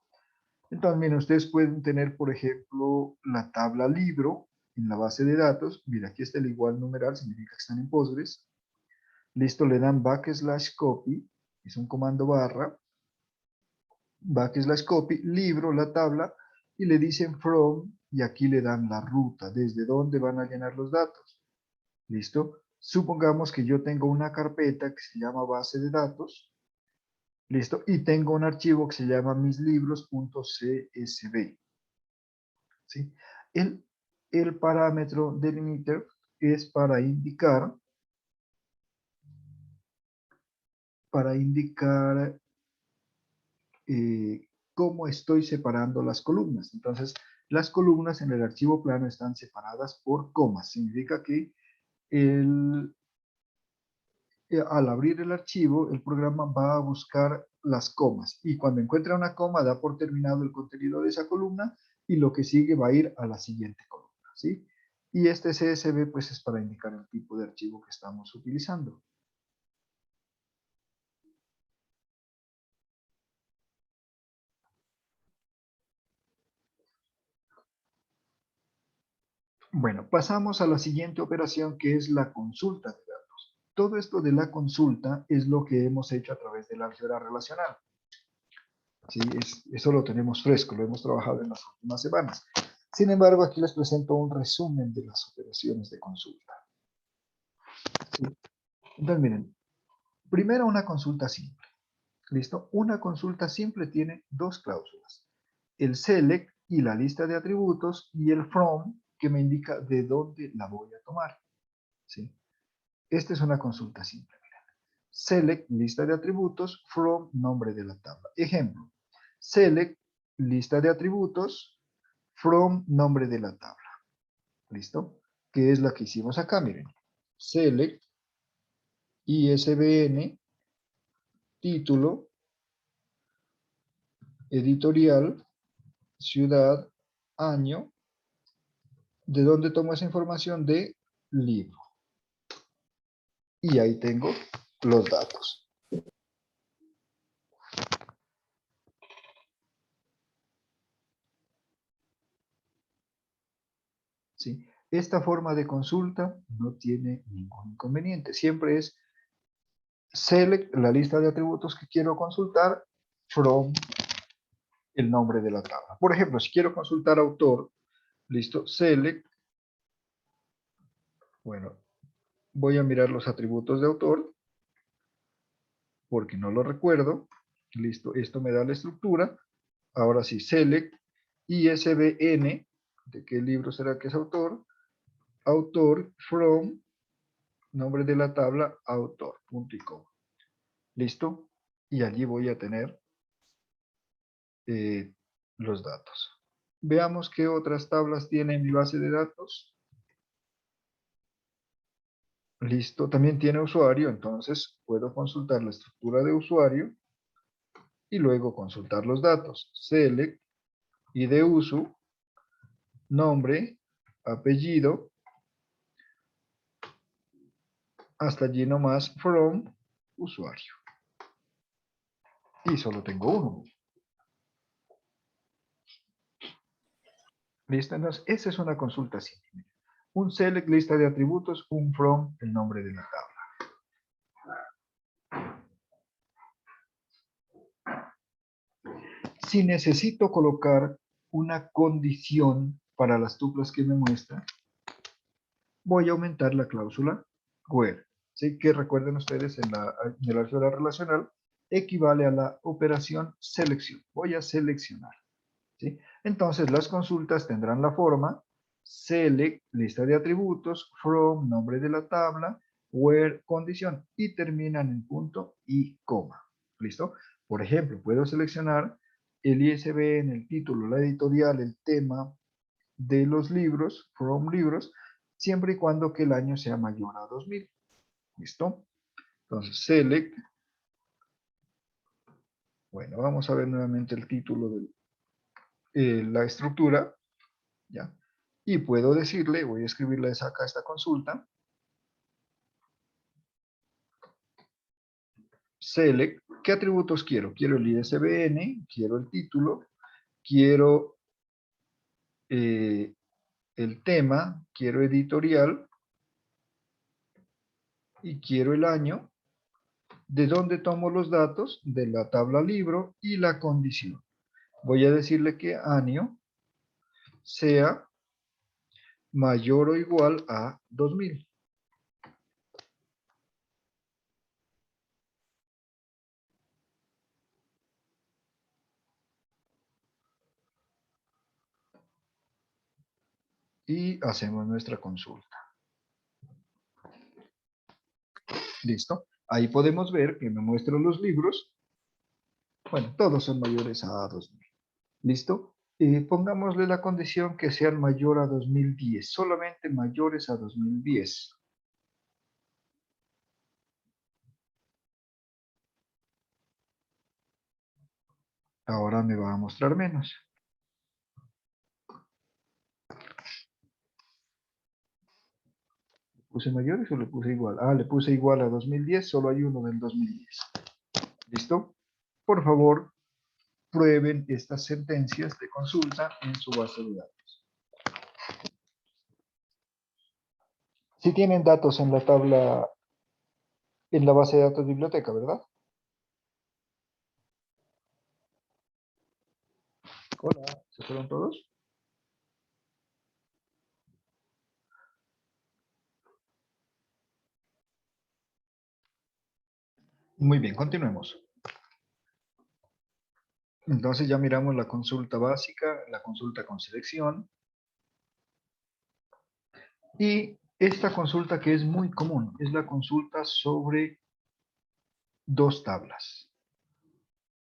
Entonces, miren, ustedes pueden tener, por ejemplo, la tabla libro en la base de datos. Mira, aquí está el igual numeral, significa que están en Postgres. Listo, le dan /copy, es un comando barra, /copy, libro, la tabla, y le dicen from, y aquí le dan la ruta, desde dónde van a llenar los datos. ¿Listo? Supongamos que yo tengo una carpeta que se llama base de datos, ¿listo? Y tengo un archivo que se llama mislibros.csv, ¿sí? El parámetro delimiter es para indicar para indicar cómo estoy separando las columnas. Entonces, las columnas en el archivo plano están separadas por comas. Significa que al abrir el archivo, el programa va a buscar las comas. Y cuando encuentra una coma, da por terminado el contenido de esa columna y lo que sigue va a ir a la siguiente columna, ¿sí? Y este CSV, pues, es para indicar el tipo de archivo que estamos utilizando. Bueno, pasamos a la siguiente operación, que es la consulta de datos. Todo esto de la consulta es lo que hemos hecho a través del álgebra relacional. ¿Sí? Eso lo tenemos fresco, lo hemos trabajado en las últimas semanas. Sin embargo, aquí les presento un resumen de las operaciones de consulta. ¿Sí? Entonces, miren, primero una consulta simple. ¿Listo? Una consulta simple tiene dos cláusulas. El select y la lista de atributos y el from, que me indica de dónde la voy a tomar. ¿Sí? Esta es una consulta simple. Miren. Select, lista de atributos, from, nombre de la tabla. Ejemplo, select, lista de atributos, from, nombre de la tabla. ¿Listo? Que es la que hicimos acá, miren. Select, ISBN, título, editorial, ciudad, año. ¿De dónde tomo esa información? De libro. Y ahí tengo los datos. ¿Sí? Esta forma de consulta no tiene ningún inconveniente. Siempre es select, la lista de atributos que quiero consultar, from, el nombre de la tabla. Por ejemplo, si quiero consultar autor, listo, select, bueno, voy a mirar los atributos de autor, porque no lo recuerdo, listo, esto me da la estructura. Ahora sí, select, ISBN, ¿de qué libro será que es autor? Autor, from, nombre de la tabla, autor, punto y coma. ¿Listo? Y allí voy a tener los datos. Veamos qué otras tablas tiene mi base de datos. Listo, también tiene usuario, entonces puedo consultar la estructura de usuario y luego consultar los datos. Select, ID uso, nombre, apellido, hasta allí nomás from, usuario. Y solo tengo uno. ¿Listo? Entonces, esa es una consulta simple. Un select, lista de atributos, un from, el nombre de la tabla. Si necesito colocar una condición para las tuplas que me muestra, voy a aumentar la cláusula where. ¿Sí? Que recuerden ustedes en el álgebra relacional, equivale a la operación selección. Voy a seleccionar. ¿Sí? Entonces las consultas tendrán la forma select, lista de atributos, from, nombre de la tabla, where, condición, y terminan en punto y coma. ¿Listo? Por ejemplo, puedo seleccionar el ISBN, el título, la editorial, el tema de los libros, from libros, siempre y cuando que el año sea mayor a 2000. ¿Listo? Entonces, select. Bueno, vamos a ver nuevamente el título de la estructura. ¿Ya? Y puedo decirle, voy a escribirle acá esta consulta. Select, ¿qué atributos quiero? Quiero el ISBN, quiero el título, quiero el tema, quiero editorial y quiero el año. ¿De dónde tomo los datos? De la tabla libro y la condición. Voy a decirle que año sea mayor o igual a 2000. Y hacemos nuestra consulta. ¿Listo? Ahí podemos ver que me muestran los libros. Bueno, todos son mayores a 2000. ¿Listo? Pongámosle la condición que sean mayor a 2010, solamente mayores a 2010. Ahora me va a mostrar menos. ¿Puse mayores o le puse igual? Ah, le puse igual a 2010, solo hay uno del 2010. ¿Listo? Por favor, prueben estas sentencias de consulta en su base de datos. Si tienen datos en la tabla, en la base de datos biblioteca, ¿verdad? Hola, ¿se fueron todos? Muy bien, continuemos. Entonces ya miramos la consulta básica, la consulta con selección. Y esta consulta que es muy común, es la consulta sobre dos tablas.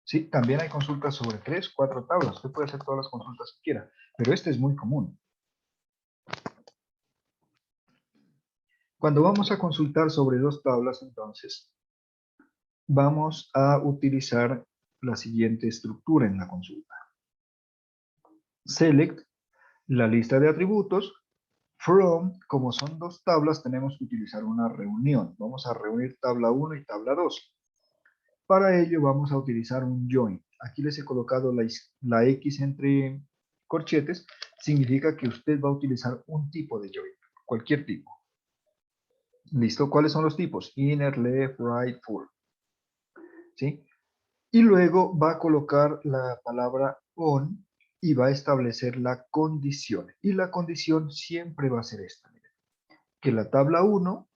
Sí, también hay consultas sobre 3, 4 tablas. Usted puede hacer todas las consultas que quiera, pero este es muy común. Cuando vamos a consultar sobre dos tablas, entonces, vamos a utilizar la siguiente estructura en la consulta. Select, la lista de atributos. From, como son dos tablas, tenemos que utilizar una reunión. Vamos a reunir tabla 1 y tabla 2. Para ello vamos a utilizar un join. Aquí les he colocado la X entre corchetes. Significa que usted va a utilizar un tipo de join. Cualquier tipo. ¿Listo? ¿Cuáles son los tipos? Inner, left, right, full. ¿Sí? Y luego va a colocar la palabra on y va a establecer la condición. Y la condición siempre va a ser esta. Miren. Que la tabla 1,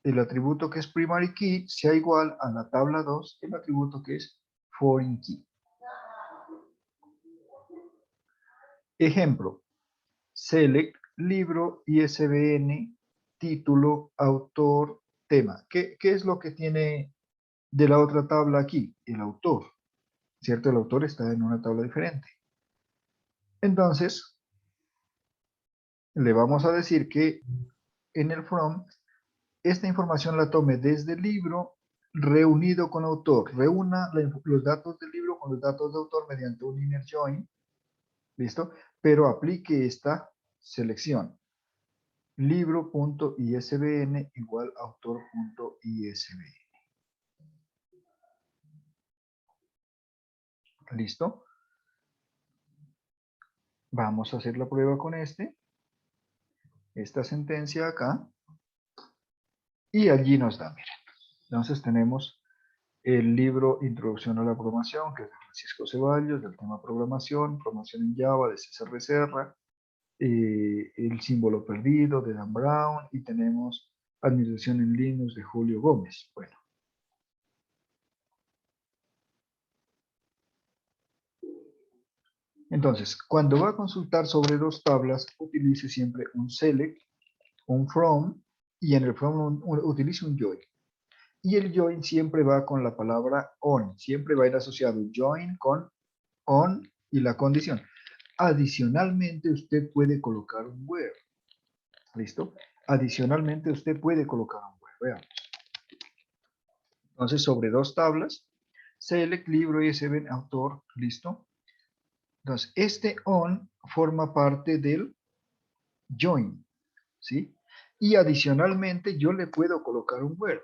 el atributo que es primary key, sea igual a la tabla 2, el atributo que es foreign key. Ejemplo, select, libro, ISBN, título, autor, tema. ¿Qué es lo que tiene de la otra tabla aquí? El autor, ¿cierto? El autor está en una tabla diferente. Entonces, le vamos a decir que en el from, esta información la tome desde el libro reunido con autor. Reúna los datos del libro con los datos de autor mediante un inner join. ¿Listo? Pero aplique esta selección. Libro.isbn igual autor.isbn. ¿Listo? Vamos a hacer la prueba con esta sentencia acá. Y allí nos da, miren. Entonces tenemos el libro Introducción a la Programación, que es de Francisco Ceballos, del tema programación en Java, de César Becerra, el símbolo perdido, de Dan Brown, y tenemos Administración en Linux, de Julio Gómez. Bueno. Entonces, cuando va a consultar sobre dos tablas, utilice siempre un select, un from, y en el from utilice un join. Y el join siempre va con la palabra on, siempre va a ir asociado join con on y la condición. Adicionalmente, usted puede colocar un where. ¿Listo? Adicionalmente, usted puede colocar un where. Veamos. Entonces, sobre dos tablas, select, libro, ISBN, autor, ¿listo? Entonces, este on forma parte del join, ¿sí? Y adicionalmente, yo le puedo colocar un where.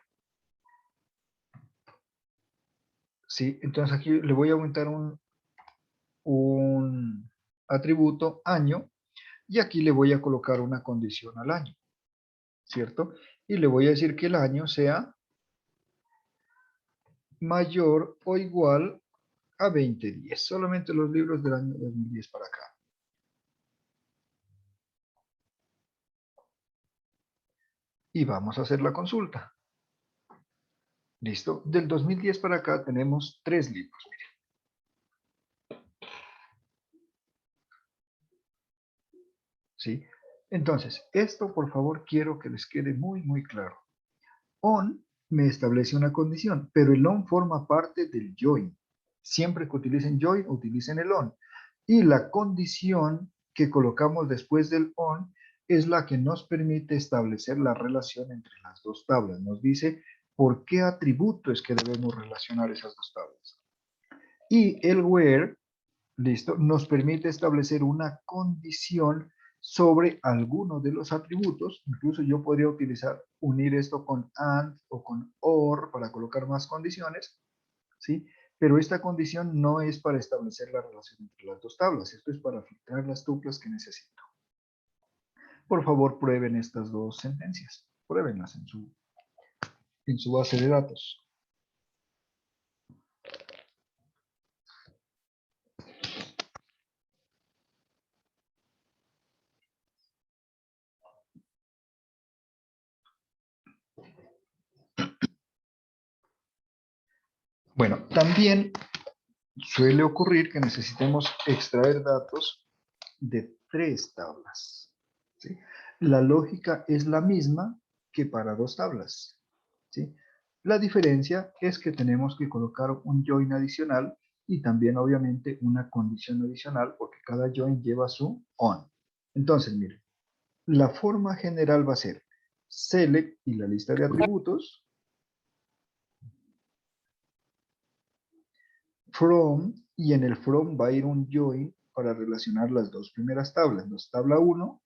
¿Sí? Entonces, aquí le voy a aumentar un atributo año y aquí le voy a colocar una condición al año, ¿cierto? Y le voy a decir que el año sea mayor o igual a 2010, solamente los libros del año 2010 para acá. Y vamos a hacer la consulta. ¿Listo? Del 2010 para acá tenemos 3 libros, miren. ¿Sí? Entonces, esto por favor quiero que les quede muy, muy claro. On me establece una condición, pero el on forma parte del join. Siempre que utilicen join, utilicen el on. Y la condición que colocamos después del on es la que nos permite establecer la relación entre las dos tablas. Nos dice por qué atributo es que debemos relacionar esas dos tablas. Y el where, listo, nos permite establecer una condición sobre alguno de los atributos. Incluso yo podría unir esto con AND o con OR para colocar más condiciones, ¿sí? Pero esta condición no es para establecer la relación entre las dos tablas. Esto es para filtrar las tuplas que necesito. Por favor, prueben estas dos sentencias. Pruébenlas en su base de datos. Bueno, también suele ocurrir que necesitemos extraer datos de 3 tablas, ¿sí? La lógica es la misma que para 2 tablas, ¿sí? La diferencia es que tenemos que colocar un join adicional y también obviamente una condición adicional porque cada join lleva su on. Entonces, miren, la forma general va a ser select y la lista de atributos, from, y en el from va a ir un join para relacionar las dos primeras tablas. Entonces, tabla 1,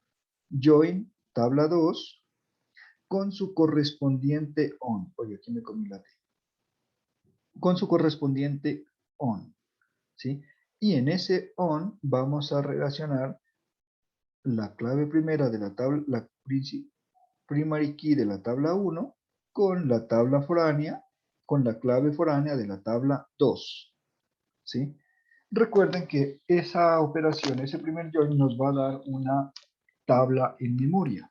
join, tabla 2, con su correspondiente on. Oye, aquí me comí la T. Con su correspondiente on, ¿sí? Y en ese on vamos a relacionar la clave primera de la tabla, la primary key de la tabla 1 con la tabla foránea, con la clave foránea de la tabla 2, ¿sí? Recuerden que esa operación, ese primer join, nos va a dar una tabla en memoria,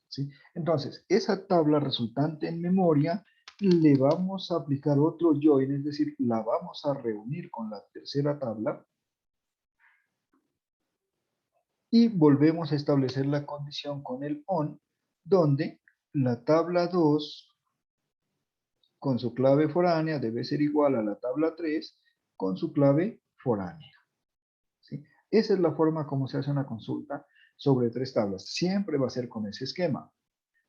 ¿sí? Entonces, esa tabla resultante en memoria le vamos a aplicar otro join, es decir, la vamos a reunir con la tercera tabla y volvemos a establecer la condición con el on, donde la tabla 2 con su clave foránea debe ser igual a la tabla 3 con su clave foránea, ¿sí? Esa es la forma como se hace una consulta sobre 3 tablas. Siempre va a ser con ese esquema,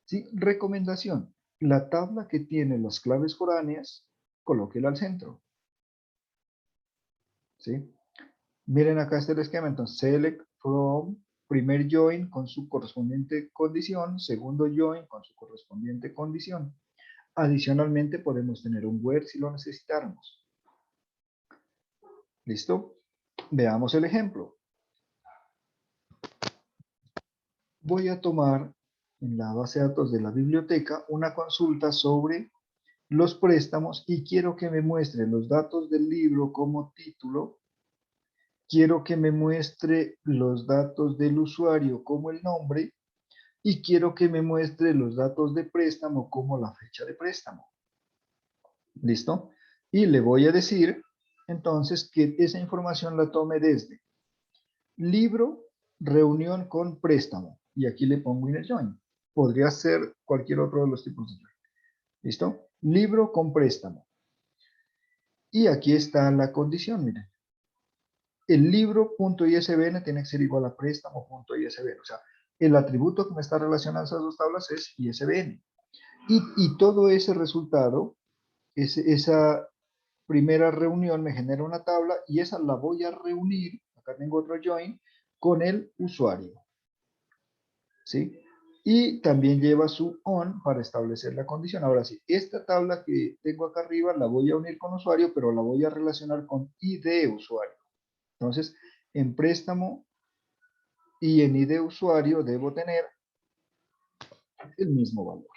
¿sí? Recomendación: la tabla que tiene las claves foráneas, colóquela al centro, ¿sí? Miren, acá está el esquema. Entonces, select from, primer join con su correspondiente condición, segundo join con su correspondiente condición. Adicionalmente, podemos tener un where si lo necesitáramos. ¿Listo? Veamos el ejemplo. Voy a tomar en la base de datos de la biblioteca una consulta sobre los préstamos y quiero que me muestre los datos del libro como título. Quiero que me muestre los datos del usuario como el nombre y quiero que me muestre los datos de préstamo como la fecha de préstamo. ¿Listo? Y le voy a decir entonces que esa información la tome desde libro, reunión con préstamo. Y aquí le pongo inner join. Podría ser cualquier otro de los tipos de join. ¿Listo? Libro con préstamo. Y aquí está la condición, miren. El libro.isbn tiene que ser igual a préstamo.isbn. O sea, el atributo que me está relacionando esas dos tablas es ISBN. Y todo ese resultado, esa primera reunión me genera una tabla y esa la voy a reunir, acá tengo otro join, con el usuario, ¿sí? Y también lleva su on para establecer la condición. Ahora sí, esta tabla que tengo acá arriba la voy a unir con usuario, pero la voy a relacionar con ID usuario. Entonces, en préstamo y en ID usuario debo tener el mismo valor.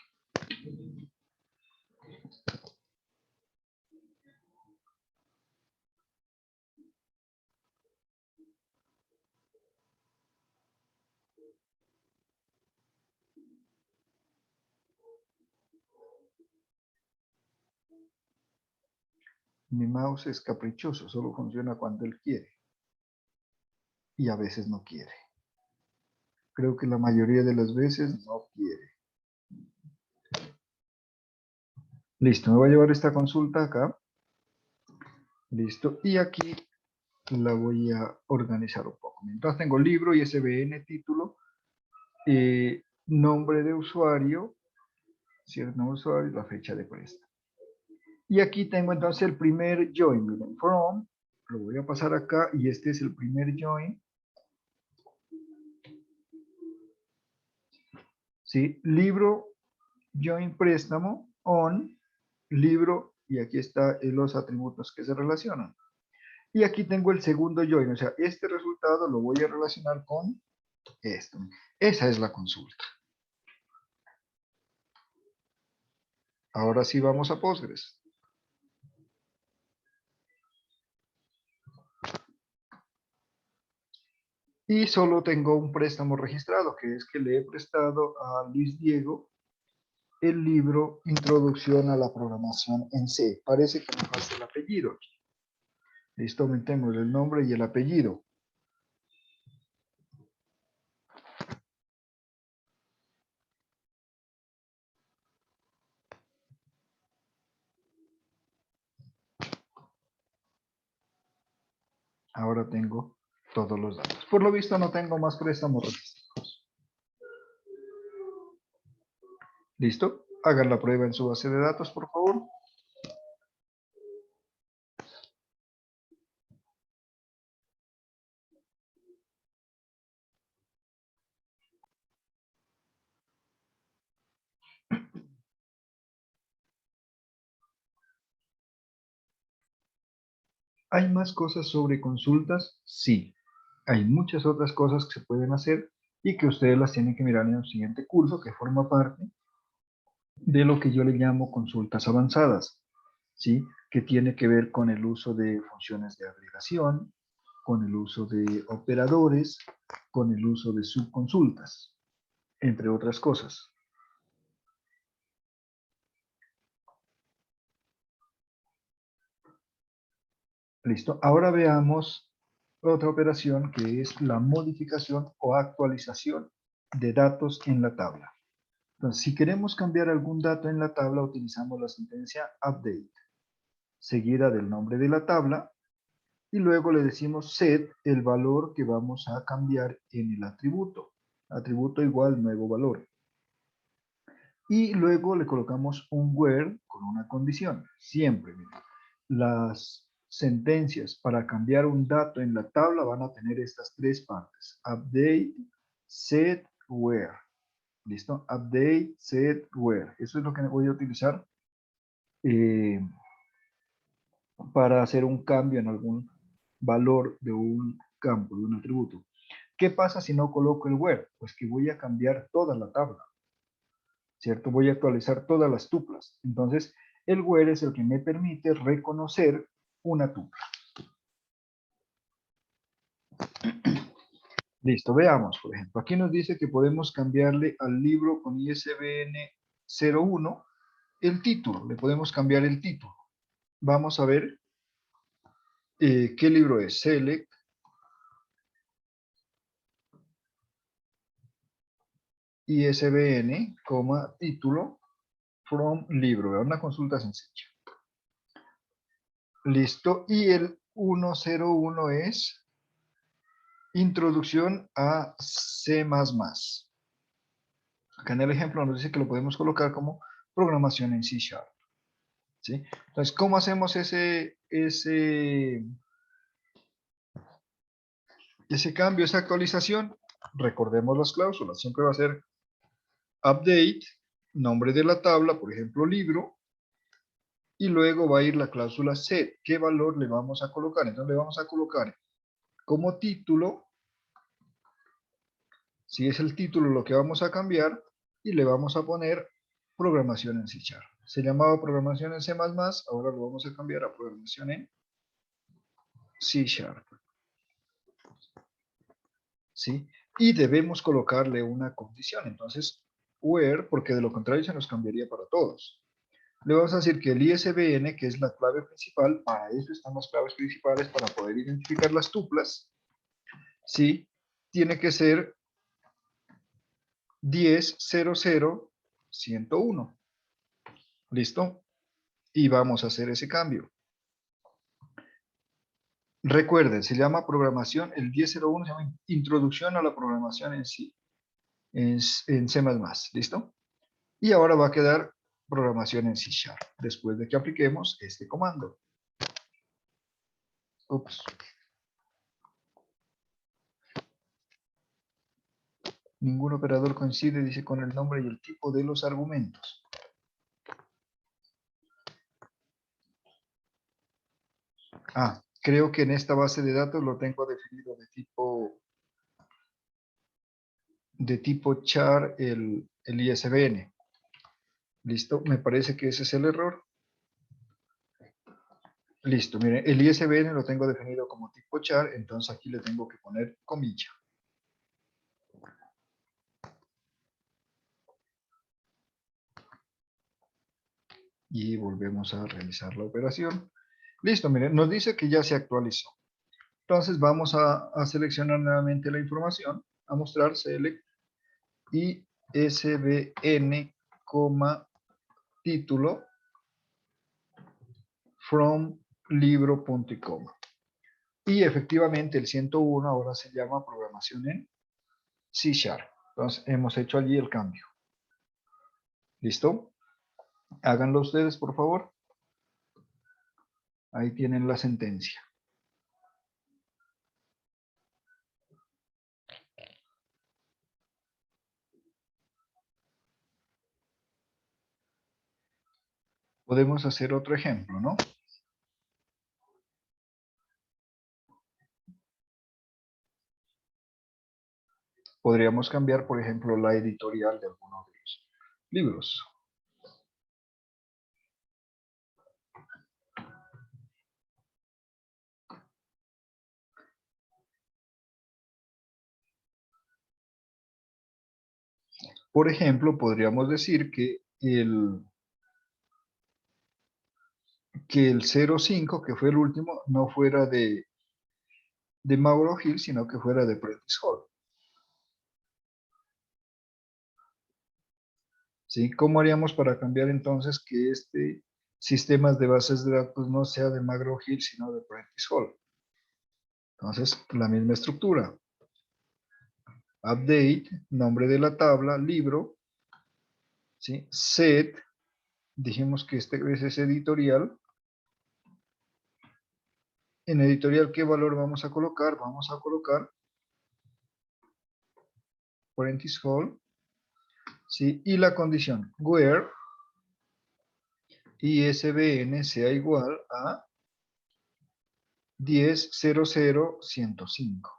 Mi mouse es caprichoso, solo funciona cuando él quiere. Y a veces no quiere. Creo que la mayoría de las veces no quiere. Listo, me voy a llevar esta consulta acá. Listo, y aquí la voy a organizar un poco. Entonces tengo libro, ISBN, título, nombre de usuario, cierto nombre de usuario y la fecha de préstamo. Y aquí tengo entonces el primer join, miren, from, lo voy a pasar acá y este es el primer join. ¿Sí? Libro, join préstamo, on, libro, y aquí están los atributos que se relacionan. Y aquí tengo el segundo join, o sea, este resultado lo voy a relacionar con esto. Esa es la consulta. Ahora sí vamos a Postgres. Y solo tengo un préstamo registrado, que es que le he prestado a Luis Diego el libro Introducción a la Programación en C. Parece que me falta el apellido aquí. Listo, aumentemos el nombre y el apellido. Ahora tengo todos los datos. Por lo visto no tengo más préstamos registrados. ¿Listo? Hagan la prueba en su base de datos, por favor. ¿Hay más cosas sobre consultas? Sí. Hay muchas otras cosas que se pueden hacer y que ustedes las tienen que mirar en el siguiente curso, que forma parte de lo que yo le llamo consultas avanzadas, ¿sí? Que tiene que ver con el uso de funciones de agregación, con el uso de operadores, con el uso de subconsultas, entre otras cosas. Listo. Ahora veamos otra operación que es la modificación o actualización de datos en la tabla. Entonces, si queremos cambiar algún dato en la tabla, utilizamos la sentencia update, seguida del nombre de la tabla, y luego le decimos set el valor que vamos a cambiar en el atributo. Atributo igual nuevo valor. Y luego le colocamos un where con una condición. Siempre, miren, las sentencias para cambiar un dato en la tabla van a tener estas tres partes. Update, set, where. ¿Listo? Update, set, where. Eso es lo que voy a utilizar para hacer un cambio en algún valor de un campo, de un atributo. ¿Qué pasa si no coloco el where? Pues que voy a cambiar toda la tabla, ¿cierto? Voy a actualizar todas las tuplas. Entonces, el where es el que me permite reconocer una tupla. Listo, veamos, por ejemplo. Aquí nos dice que podemos cambiarle al libro con ISBN 01 el título. Le podemos cambiar el título. Vamos a ver qué libro es. Select. ISBN, título, from libro. Una consulta sencilla. Listo. Y el 101 es Introducción a C++. Acá en el ejemplo nos dice que lo podemos colocar como programación en C#. ¿Sí? Entonces, ¿cómo hacemos ese cambio, esa actualización? Recordemos las cláusulas. Siempre va a ser update, nombre de la tabla, por ejemplo, libro, y luego va a ir la cláusula set. ¿Qué valor le vamos a colocar? Entonces le vamos a colocar como título, si es el título lo que vamos a cambiar, y le vamos a poner programación en C#. Se llamaba programación en C++, ahora lo vamos a cambiar a programación en C#. ¿Sí? Y debemos colocarle una condición. Entonces, where, porque de lo contrario se nos cambiaría para todos. Le vamos a decir que el ISBN, que es la clave principal, para eso están las claves principales, para poder identificar las tuplas, ¿sí? Tiene que ser 10.00.101. ¿Listo? y vamos a hacer ese cambio. Recuerden, se llama programación, el 10.01 se llama introducción a la programación en sí, en C++, ¿listo? Y ahora va a quedar programación en C#, después de que apliquemos este comando. Ups. Ningún operador coincide, dice, con el nombre y el tipo de los argumentos. Ah, creo que en esta base de datos lo tengo definido de tipo char el ISBN. ¿Listo? Me parece que ese es el error. Listo, miren, el ISBN lo tengo definido como tipo char, entonces aquí le tengo que poner comilla. Y volvemos a realizar la operación. Listo, miren, nos dice que ya se actualizó. Entonces vamos a seleccionar nuevamente la información, a mostrar select ISBN, título from libro.com. Y efectivamente el 101 ahora se llama programación en C#. Entonces hemos hecho allí el cambio. ¿Listo? Háganlo ustedes, por favor. Ahí tienen la sentencia. Podemos hacer otro ejemplo, ¿no? Podríamos cambiar, por ejemplo, la editorial de alguno de los libros. Por ejemplo, podríamos decir que el 05, que fue el último, no fuera de Mauro Hill, sino que fuera de Prentice Hall. ¿Sí? ¿Cómo haríamos para cambiar entonces que este sistema de bases de datos no sea de McGraw Hill, sino de Prentice Hall? Entonces, la misma estructura. Update, nombre de la tabla, libro, ¿sí? Set, dijimos que este es editorial. En editorial, ¿qué valor vamos a colocar? Vamos a colocar Prentice Hall, ¿sí? Y la condición, where ISBN sea igual a 10.00.105.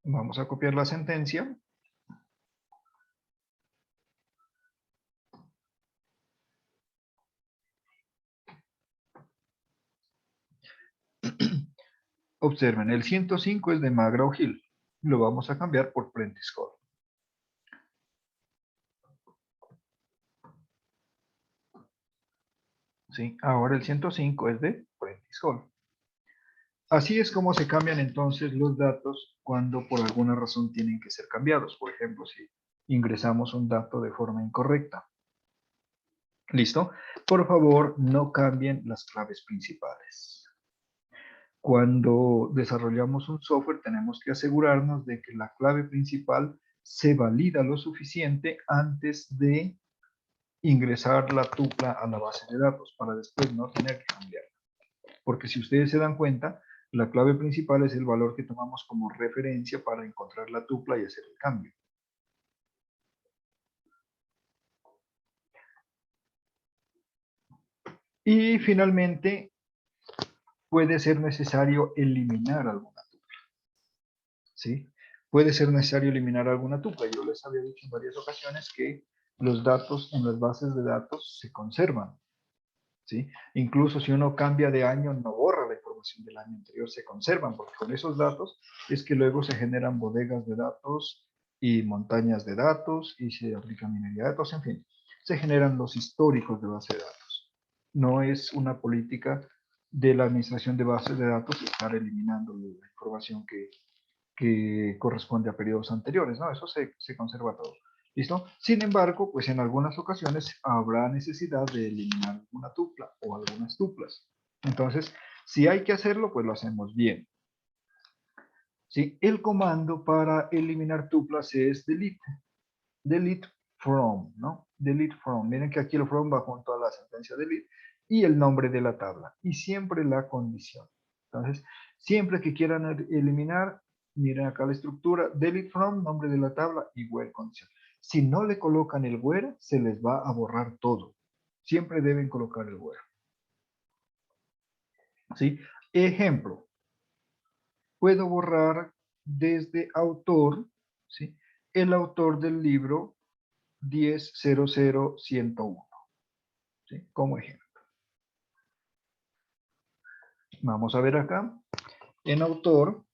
Vamos a copiar la sentencia. Observen, el 105 es de McGraw Hill. Lo vamos a cambiar por Prentice Hall. ¿Sí? Ahora el 105 es de Prentice Hall. Así es como se cambian entonces los datos cuando por alguna razón tienen que ser cambiados. Por ejemplo, si ingresamos un dato de forma incorrecta. ¿Listo? Por favor, no cambien las claves principales. Cuando desarrollamos un software tenemos que asegurarnos de que la clave principal se valida lo suficiente antes de ingresar la tupla a la base de datos para después no tener que cambiarla. Porque si ustedes se dan cuenta, la clave principal es el valor que tomamos como referencia para encontrar la tupla y hacer el cambio. Y finalmente, puede ser necesario eliminar alguna tupla. ¿Sí? Puede ser necesario eliminar alguna tupla. Yo les había dicho en varias ocasiones que los datos en las bases de datos se conservan. ¿Sí? Incluso si uno cambia de año, no borra la información del año anterior, se conservan, porque con esos datos es que luego se generan bodegas de datos y montañas de datos y se aplica minería de datos, en fin. se generan los históricos de base de datos. No es una política de la administración de bases de datos estar eliminando la información que corresponde a periodos anteriores, ¿no? Eso se conserva todo. ¿Listo? Sin embargo, pues en algunas ocasiones habrá necesidad de eliminar una tupla o algunas tuplas. Entonces, si hay que hacerlo, pues lo hacemos bien. ¿Sí? El comando para eliminar tuplas es delete. Delete from, ¿no? Delete from. Miren que aquí el from va junto a la sentencia delete y el nombre de la tabla. Y siempre la condición. Entonces, siempre que quieran eliminar, miren acá la estructura, delete from, nombre de la tabla y where condición. Si no le colocan el where, se les va a borrar todo. Siempre deben colocar el where. ¿Sí? Ejemplo. Puedo borrar desde autor, ¿sí? El autor del libro 10.00.101, ¿sí? Como ejemplo. Vamos a ver acá. En autor,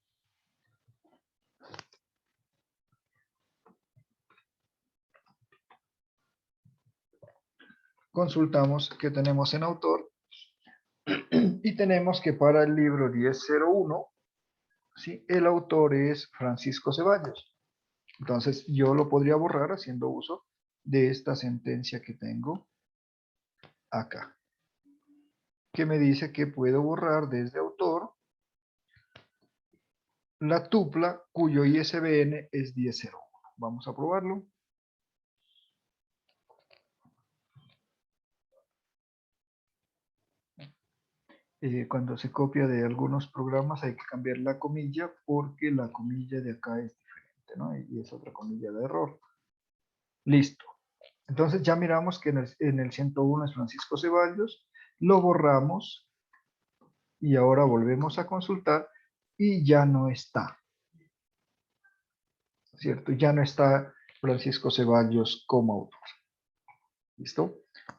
consultamos qué tenemos en autor y tenemos que para el libro 10.01, ¿sí? El autor es Francisco Ceballos. Entonces yo lo podría borrar haciendo uso de esta sentencia que tengo acá, que me dice que puedo borrar desde autor la tupla cuyo ISBN es 10.01. Vamos a probarlo. Cuando se copia de algunos programas hay que cambiar la comilla porque la comilla de acá es diferente, ¿no? Y es otra comilla de error. Listo. Entonces ya miramos que en el 101 es Francisco Ceballos, lo borramos y ahora volvemos a consultar y ya no está, ¿cierto? Ya no está Francisco Ceballos como autor. ¿Listo?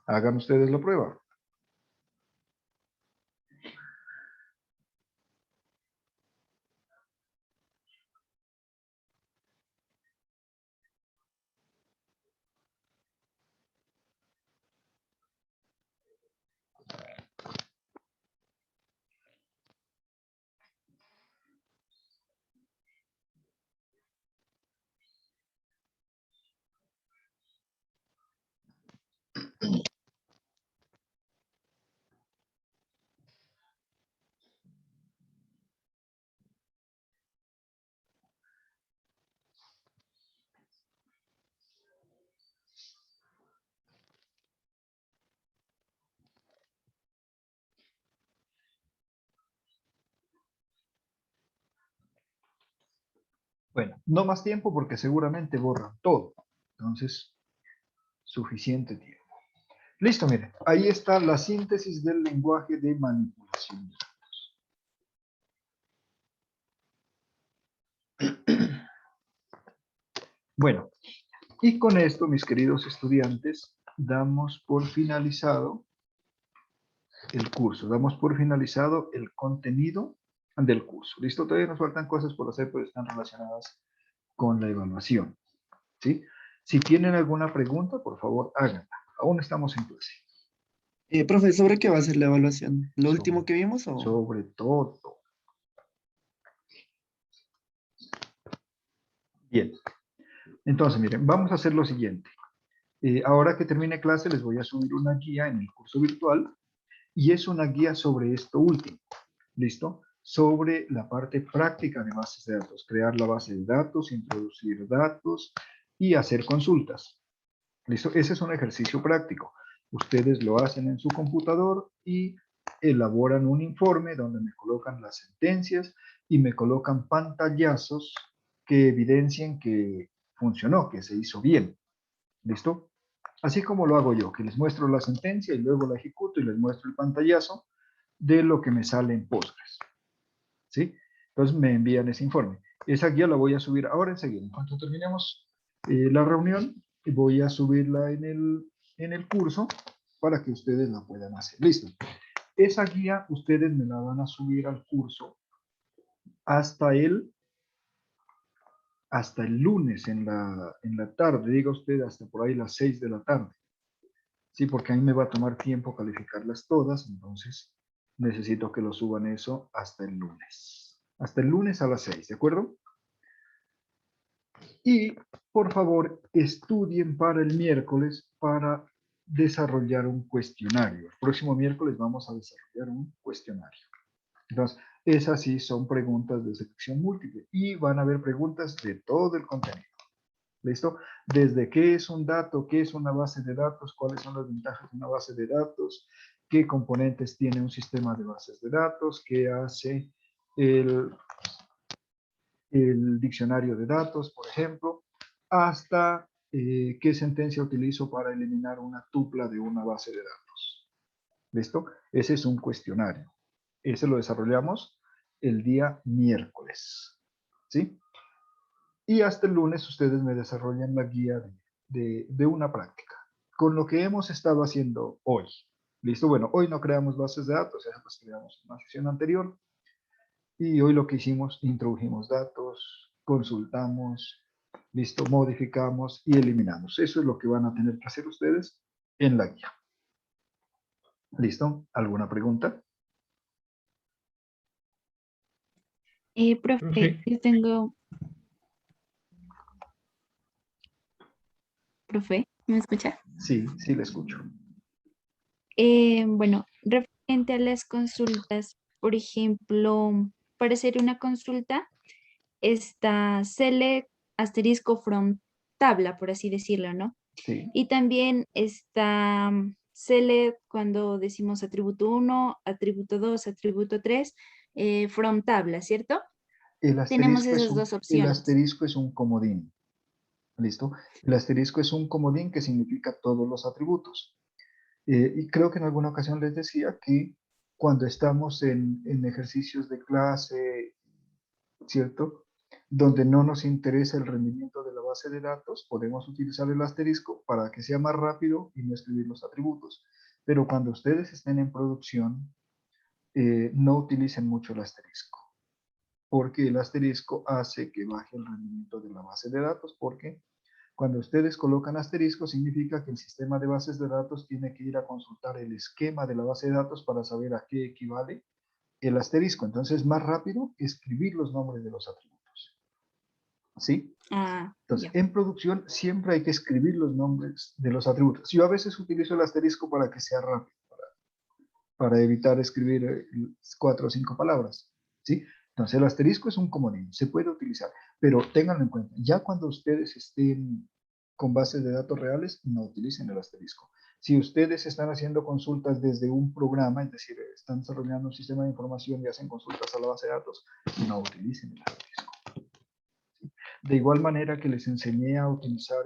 Hagan ustedes la prueba. Bueno, no más tiempo porque seguramente borran todo. Entonces, suficiente tiempo. Listo, miren. Ahí está la síntesis del lenguaje de manipulación de datos. Bueno, y con esto, mis queridos estudiantes, damos por finalizado el curso. Damos por finalizado el contenido del curso. ¿Listo? Todavía nos faltan cosas por hacer, pero están relacionadas con la evaluación. ¿Sí? Si tienen alguna pregunta, por favor, háganla. Aún estamos en clase. Profe, ¿sobre qué va a ser la evaluación? ¿Lo último que vimos o...? Sobre todo. Bien. Entonces, miren, vamos a hacer lo siguiente. Ahora que termine clase, les voy a subir una guía en el curso virtual y es una guía sobre esto último. ¿Listo? Sobre la parte práctica de bases de datos. Crear la base de datos, introducir datos y hacer consultas. ¿Listo? Ese es un ejercicio práctico. Ustedes lo hacen en su computador y elaboran un informe donde me colocan las sentencias y me colocan pantallazos que evidencien que funcionó, que se hizo bien. ¿Listo? Así como lo hago yo, que les muestro la sentencia y luego la ejecuto y les muestro el pantallazo de lo que me sale en Postgres. ¿Sí? Entonces me envían ese informe. Esa guía la voy a subir ahora enseguida. En cuanto terminemos la reunión, voy a subirla en el curso para que ustedes la puedan hacer. Listo. Esa guía ustedes me la van a subir al curso hasta el lunes en la tarde, diga usted hasta por ahí las 6 de la tarde. Sí, porque a mí me va a tomar tiempo calificarlas todas, entonces necesito que lo suban eso hasta el lunes. Hasta el lunes a las 6, ¿de acuerdo? Y por favor, estudien para el miércoles para desarrollar un cuestionario. El próximo miércoles vamos a desarrollar un cuestionario. Entonces, esas sí son preguntas de selección múltiple y van a haber preguntas de todo el contenido. ¿Listo? Desde qué es un dato, qué es una base de datos, cuáles son las ventajas de una base de datos, qué componentes tiene un sistema de bases de datos, qué hace el diccionario de datos, por ejemplo, hasta qué sentencia utilizo para eliminar una tupla de una base de datos. ¿Listo? Ese es un cuestionario. Ese lo desarrollamos el día miércoles. ¿Sí? Y hasta el lunes ustedes me desarrollan la guía de una práctica. Con lo que hemos estado haciendo hoy. ¿Listo? Bueno, hoy no creamos bases de datos, esas las creamos en una sesión anterior. Y hoy lo que hicimos, introdujimos datos, consultamos, listo, modificamos y eliminamos. Eso es lo que van a tener que hacer ustedes en la guía. ¿Listo? ¿Alguna pregunta? Profe, Profe, yo tengo, profe, ¿me escucha? Sí, sí, la escucho. Bueno, referente a las consultas, por ejemplo, para hacer una consulta, está select asterisco from tabla, por así decirlo, ¿no? Sí. Y también está select cuando decimos atributo 1, atributo 2, atributo 3, from tabla, ¿cierto? Tenemos esas dos El opciones. asterisco es un comodín. ¿Listo? El asterisco es un comodín que significa todos los atributos. Y creo que en alguna ocasión les decía que cuando estamos en ejercicios de clase, ¿cierto? Donde no nos interesa el rendimiento de la base de datos, podemos utilizar el asterisco para que sea más rápido y no escribir los atributos. Pero cuando ustedes estén en producción, no utilicen mucho el asterisco, porque el asterisco hace que baje el rendimiento de la base de datos, porque cuando ustedes colocan asterisco significa que el sistema de bases de datos tiene que ir a consultar el esquema de la base de datos para saber a qué equivale el asterisco. Entonces es más rápido escribir los nombres de los atributos. ¿Sí? Ah, Entonces, ya. en producción siempre hay que escribir los nombres de los atributos. Yo a veces utilizo el asterisco para que sea rápido, para evitar escribir 4 o 5 palabras. ¿Sí? Entonces el asterisco es un comodín, se puede utilizar, pero ténganlo en cuenta, ya cuando ustedes estén con bases de datos reales, no utilicen el asterisco. Si ustedes están haciendo consultas desde un programa, es decir, están desarrollando un sistema de información y hacen consultas a la base de datos, no utilicen el asterisco. De igual manera que les enseñé a utilizar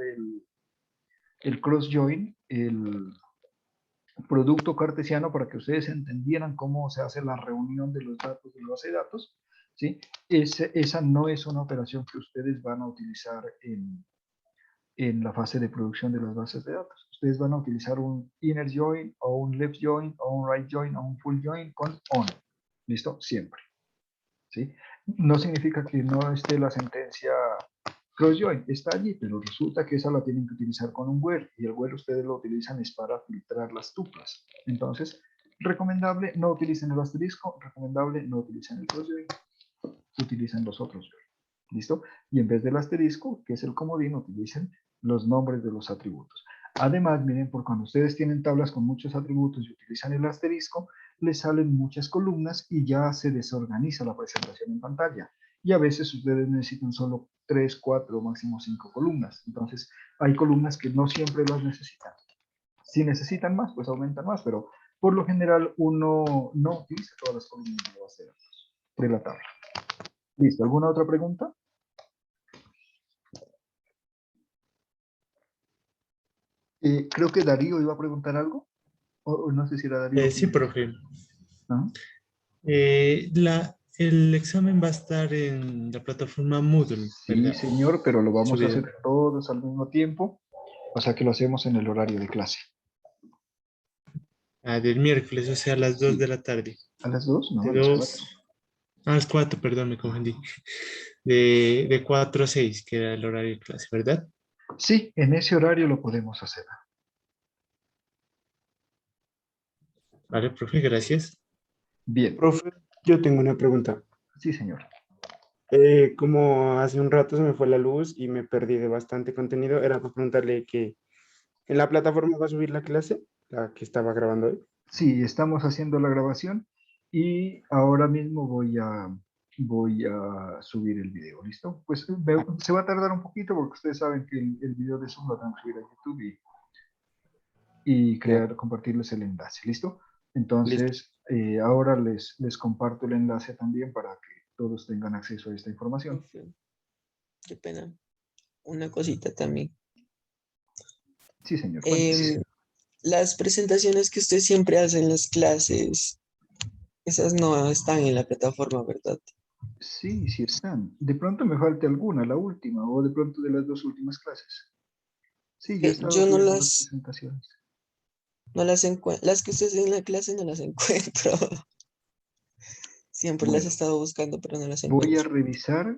el cross-join, el producto cartesiano, para que ustedes entendieran cómo se hace la reunión de los datos de la base de datos, ¿sí? Esa no es una operación que ustedes van a utilizar en la fase de producción de las bases de datos. Ustedes van a utilizar un inner join o un left join o un right join o un full join con on. ¿Listo? Siempre. ¿Sí? No significa que no esté la sentencia cross join, está allí, pero resulta que esa la tienen que utilizar con un where, y el where ustedes lo utilizan es para filtrar las tuplas. Entonces, recomendable, no utilicen el asterisco, recomendable, no utilicen el cross join, utilicen los otros join. ¿Listo? Y en vez del asterisco, que es el comodín, utilicen los nombres de los atributos. Además, miren, por cuando ustedes tienen tablas con muchos atributos y utilizan el asterisco, les salen muchas columnas y ya se desorganiza la presentación en pantalla. Y a veces ustedes necesitan solo 3, 4, máximo 5 columnas. Entonces, hay columnas que no siempre las necesitan. Si necesitan más, pues aumentan más, pero por lo general uno no utiliza todas las columnas de la base de datos de la tabla. ¿Listo? ¿Alguna otra pregunta? Creo que Darío iba a preguntar algo. O no sé si era Darío. sí, profe. ¿Ah? El examen va a estar en la plataforma Moodle, Sí, ¿verdad? señor, pero lo vamos a Subido. hacer todos al mismo tiempo. O sea que lo hacemos en el horario de clase. Del miércoles, o sea, a las 2 Sí. de la tarde. ¿A las 2? No, De a las 4. 2 a las 4, perdón, me confundí. De 4 a 6, que era el horario de clase, ¿verdad? Sí, en ese horario lo podemos hacer. Vale, profe, gracias. Bien, Profe, yo tengo una pregunta. sí, señor. Como hace un rato se me fue la luz y me perdí de bastante contenido, era para preguntarle que en la plataforma va a subir la clase, la que estaba grabando hoy. Sí, estamos haciendo la grabación y ahora mismo voy a subir el video, ¿listo? Pues se va a tardar un poquito porque ustedes saben que el video de Zoom lo tengo que subir a YouTube y compartirles el enlace, ¿listo? Entonces, ahora les comparto el enlace también para que todos tengan acceso a esta información. Profe, qué pena. Una cosita también. Sí, señor. Cuéntame. Las presentaciones que usted siempre hace en las clases, esas no están en la plataforma, ¿verdad? Sí, sí están. De pronto me falta alguna, la última, o de pronto de las dos últimas clases. Sí, yo he estado Yo no subiendo las las, presentaciones. no las encuentro. Las que usted hace en la clase no las encuentro. Siempre las he Bueno, estado buscando, pero no las voy a encuentro. revisar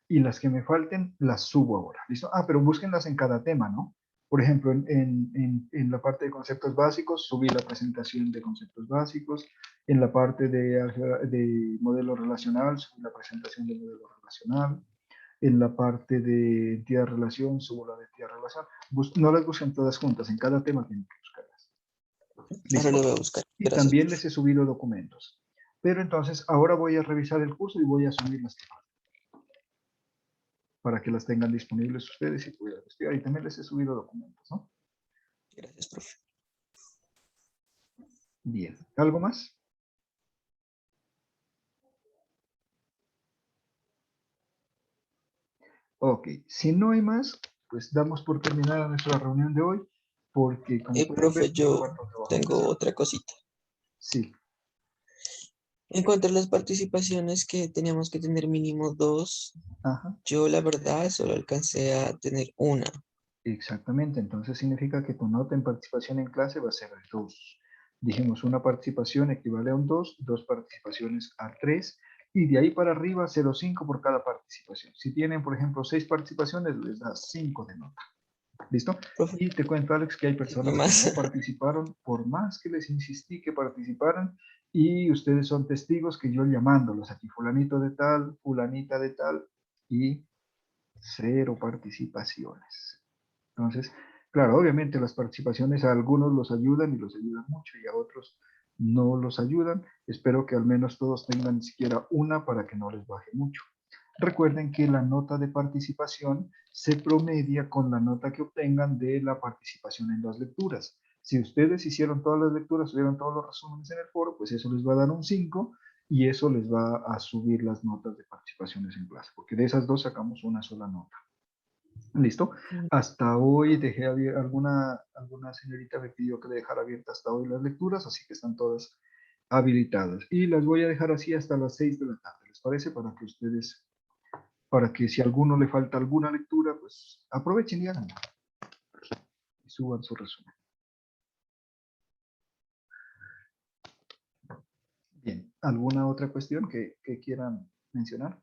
y las que me falten las subo ahora. ¿Listo? Ah, pero búsquenlas en cada tema, ¿no? Por ejemplo, en la parte de conceptos básicos, subí la presentación de conceptos básicos. En la parte de modelo relacional, subí la presentación de modelo relacional. En la parte de entidad-relación, subo la de entidad-relación. No las busquen todas juntas, en cada tema tienen que buscarlas. Ahora ¿Listo? lo voy a buscar. Y Gracias, también profe. les he subido documentos. Pero entonces, ahora voy a revisar el curso y voy a subir las que faltan, para que las tengan disponibles ustedes y puedan estudiar. Y también les he subido documentos, ¿no? Gracias, profe. Bien. ¿Algo más? Ok. Si no hay más, pues damos por terminada nuestra reunión de hoy, porque como pueden ver, Profe, tengo yo harto trabajo que tengo hacer. otra cosita. Sí. En cuanto a las participaciones que teníamos que tener mínimo 2, Ajá. yo la verdad solo alcancé a tener una. Exactamente. Entonces significa que tu nota en participación en clase va a ser 2. Dijimos, una participación equivale a un 2, dos participaciones a 3, y de ahí para arriba 0,5 por cada participación. Si tienen, por ejemplo, 6 participaciones, les da 5 de nota. ¿Listo? Profe, Y te cuento, Alex, que hay dime personas que más. no participaron, por más que les insistí que participaran, y ustedes son testigos que yo llamándolos aquí, fulanito de tal, fulanita de tal, y 0 participaciones. Entonces, claro, obviamente las participaciones a algunos los ayudan y los ayudan mucho y a otros no los ayudan. Espero que al menos todos tengan siquiera una para que no les baje mucho. Recuerden que la nota de participación se promedia con la nota que obtengan de la participación en las lecturas. Si ustedes hicieron todas las lecturas, subieron todos los resúmenes en el foro, pues eso les va a dar un 5 y eso les va a subir las notas de participaciones en clase, porque de esas dos sacamos una sola nota. ¿Listo? Hasta hoy dejé abierta, alguna señorita me pidió que le dejara abierta hasta hoy las lecturas, así que están todas habilitadas. Y las voy a dejar así hasta las 6 de la tarde, ¿les parece? Para que si a alguno le falta alguna lectura, pues aprovechen y háganla. Y suban su resumen. Bien, ¿alguna otra cuestión que quieran mencionar?